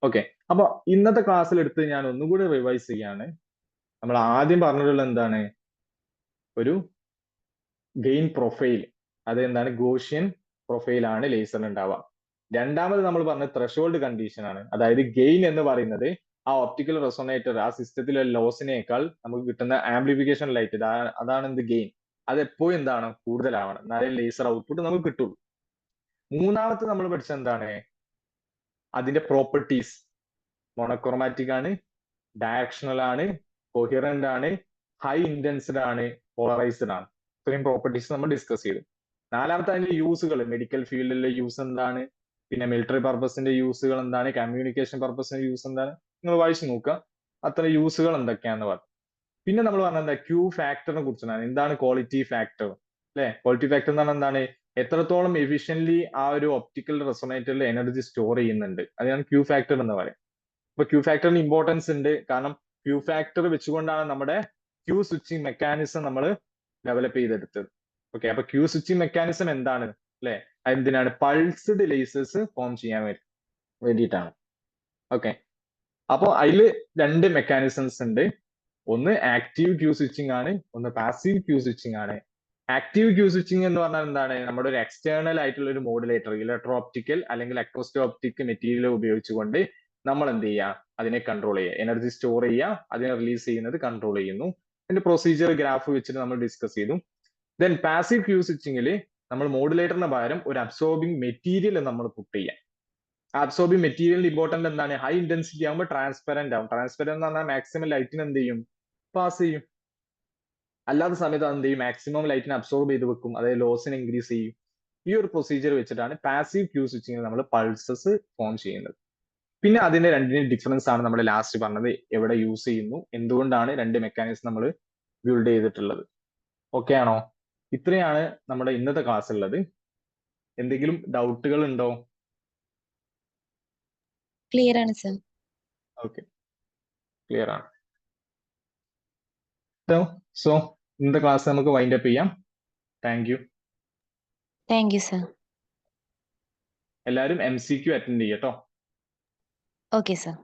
ഓക്കെ, അപ്പൊ ഇന്നത്തെ ക്ലാസ്സിൽ എടുത്ത് ഞാൻ ഒന്നുകൂടി റിവൈസ് ചെയ്യാണ്. നമ്മൾ ആദ്യം പറഞ്ഞിട്ടുള്ള എന്താണ്, ഒരു ഗെയിൻ പ്രൊഫൈൽ, അതെന്താണ് ഗോഷ്യൻ പ്രൊഫൈൽ ആണ് ലേസറിൽ ഉണ്ടാവുക. രണ്ടാമത് നമ്മൾ പറഞ്ഞ ത്രഷോൾഡ് കണ്ടീഷൻ ആണ്, അതായത് ഗെയിൻ എന്ന് പറയുന്നത് ആ ഒപ്റ്റിക്കൽ റെസൊണേറ്റർ ആ സിസ്റ്റത്തിലെ ലോസിനേക്കാൾ നമുക്ക് കിട്ടുന്ന ആംപ്ലിഫിക്കേഷൻ ലൈറ്റ്, അതാണ് എന്ത് ഗെയിൻ, അത് എപ്പോഴും എന്താണ് കൂടുതലാവണം, എന്നാലേ ലേസർ ഔട്ട്പുട്ട് നമുക്ക് കിട്ടുള്ളൂ. മൂന്നാമത്തെ നമ്മൾ പഠിച്ചത് എന്താണ്, അതിന്റെ പ്രോപ്പർട്ടീസ്, മോണോക്രോമാറ്റിക് ആണ്, ഡയറക്ഷണൽ ആണ്, കൊഹിറന്റ് ആണ്, ഹൈ ഇന്റൻസ്ഡ് ആണ്, പോളറൈസ്ഡ് ആണ്. ഇത്രയും പ്രോപ്പർട്ടീസ് നമ്മൾ ഡിസ്കസ് ചെയ്തു. നാലാമത്തെ അതിന്റെ യൂസുകൾ, മെഡിക്കൽ ഫീൽഡിലെ യൂസ് എന്താണ്, പിന്നെ മിലിറ്ററി പർപ്പസിന്റെ യൂസുകൾ എന്താണ്, കമ്മ്യൂണിക്കേഷൻ പർപ്പസിന്റെ യൂസ് എന്താണ്, നിങ്ങൾ വായിച്ചു നോക്കുക അത്ര യൂസുകൾ എന്തൊക്കെയാന്ന് പറഞ്ഞു. പിന്നെ നമ്മൾ പറഞ്ഞത് എന്താ, ക്യൂ ഫാക്ടറിനെ കുറിച്ചാണ്. എന്താണ് ക്വാളിറ്റി ഫാക്ടർ, അല്ലെ? ക്വാളിറ്റി ഫാക്ടർ എന്ന് പറഞ്ഞാൽ എന്താണ്, എത്രത്തോളം എഫിഷ്യന്റ്ലി ആ ഒരു ഒപ്റ്റിക്കൽ റെസൊണേറ്ററിൽ എനർജി സ്റ്റോർ ചെയ്യുന്നുണ്ട്, അതാണ് ക്യൂ ഫാക്ടർ എന്ന് പറയുന്നത്. അപ്പൊ ക്യൂ ഫാക്ടറിന് ഇമ്പോർട്ടൻസ് ഉണ്ട്, കാരണം ക്യൂ ഫാക്ടർ വെച്ചുകൊണ്ടാണ് നമ്മുടെ ക്യൂ സ്വിച്ചിങ് മെക്കാനിസം നമ്മൾ ഡെവലപ്പ് ചെയ്തെടുത്തത്. ഓക്കെ, അപ്പൊ ക്യൂ സ്വിച്ചിങ് മെക്കാനിസം എന്താണ്, അല്ലെ? എന്തിനാണ്? പൾസ്ഡ് ലേസേഴ്സ് ഫോം ചെയ്യാൻ വേണ്ടിയിട്ടാണ്. ഓക്കെ, അപ്പൊ അതിൽ രണ്ട് മെക്കാനിസംസ് ഉണ്ട്. ഒന്ന് ആക്റ്റീവ് ക്യൂ സ്വിച്ചിങ് ആണ്, ഒന്ന് പാസീവ് ക്യൂ സ്വിച്ചിങ് ആണ്. ആക്റ്റീവ് ക്യൂ സ്വിച്ചിങ് എന്ന് പറഞ്ഞാൽ എന്താണ്, നമ്മുടെ ഒരു എക്സ്റ്റേണൽ ആയിട്ടുള്ള ഒരു മോഡുലേറ്റർ, ഇലക്ട്രോ ഒപ്റ്റിക്കൽ അല്ലെങ്കിൽ ഇലക്ട്രോസ്റ്റോ ഒപ്റ്റിക് മെറ്റീരിയൽ ഉപയോഗിച്ചുകൊണ്ട് നമ്മൾ എന്ത് ചെയ്യുക, അതിനെ കൺട്രോൾ ചെയ്യുക, എനർജി സ്റ്റോർ ചെയ്യുക, അതിനെ റിലീസ് ചെയ്യുന്നത് കൺട്രോൾ ചെയ്യുന്നു. അതിന്റെ പ്രൊസീജിയർ ഗ്രാഫ് വെച്ചിട്ട് നമ്മൾ ഡിസ്കസ് ചെയ്തു. ദെൻ പാസീവ് ക്യൂ സ്വിച്ചിങ്ങിൽ നമ്മൾ മോഡുലേറ്ററിന് പകരം ഒരു അബ്സോർബിംഗ് മെറ്റീരിയൽ നമ്മൾ പുട്ട് ചെയ്യാം. അബ്സോർബിംഗ് മെറ്റീരിയലിന്റെ ഇമ്പോർട്ടന്റ് എന്താണ്, ഹൈ ഇന്റൻസിറ്റി ആകുമ്പോൾ ട്രാൻസ്പെറന്റ് ആവും. ട്രാൻസ്പെറന്റ് എന്ന് പറഞ്ഞാൽ മാക്സിമം ലൈറ്റിന് എന്ത് ചെയ്യും, പാസ് ചെയ്യും. അല്ലാത്ത സമയത്ത് എന്ത് ചെയ്യും, മാക്സിമം ലൈറ്റിനെ അബ്സോർബ് ചെയ്ത് വെക്കും, അതായത് ലോസിനെ ഇൻക്രീസ് ചെയ്യും. ഈ ഒരു പ്രൊസീജിയർ വെച്ചിട്ടാണ് പാസീവ് ക്യൂ സ്വിച്ചിങ്ങിൽ നമ്മൾ പൾസസ് ഫോം ചെയ്യുന്നത്. പിന്നെ അതിന്റെ രണ്ടിനും ഡിഫറൻസ് ആണ് നമ്മൾ ലാസ്റ്റ് പറഞ്ഞത്, എവിടെ യൂസ് ചെയ്യുന്നു, എന്തുകൊണ്ടാണ് രണ്ട് മെക്കാനിസം നമ്മൾ ബിൽഡ് ചെയ്തിട്ടുള്ളത്. ഓക്കെ ആണോ? ഇത്രയാണ് നമ്മുടെ ഇന്നത്തെ ക്ലാസ് ഉള്ളത്. എന്തെങ്കിലും ഡൗട്ടുകൾ ഉണ്ടോ? ക്ലിയർ ആണ് സർ. ഓക്കെ, ക്ലിയർ ആണ്. സോ ഇന്നത്തെ ക്ലാസ് നമുക്ക് വൈൻഡ് അപ്പ് ചെയ്യാം. Thank you. Thank you sir. എല്ലാവരും MCQ അറ്റൻഡ് ചെയ്യട്ടോ. Okay sir.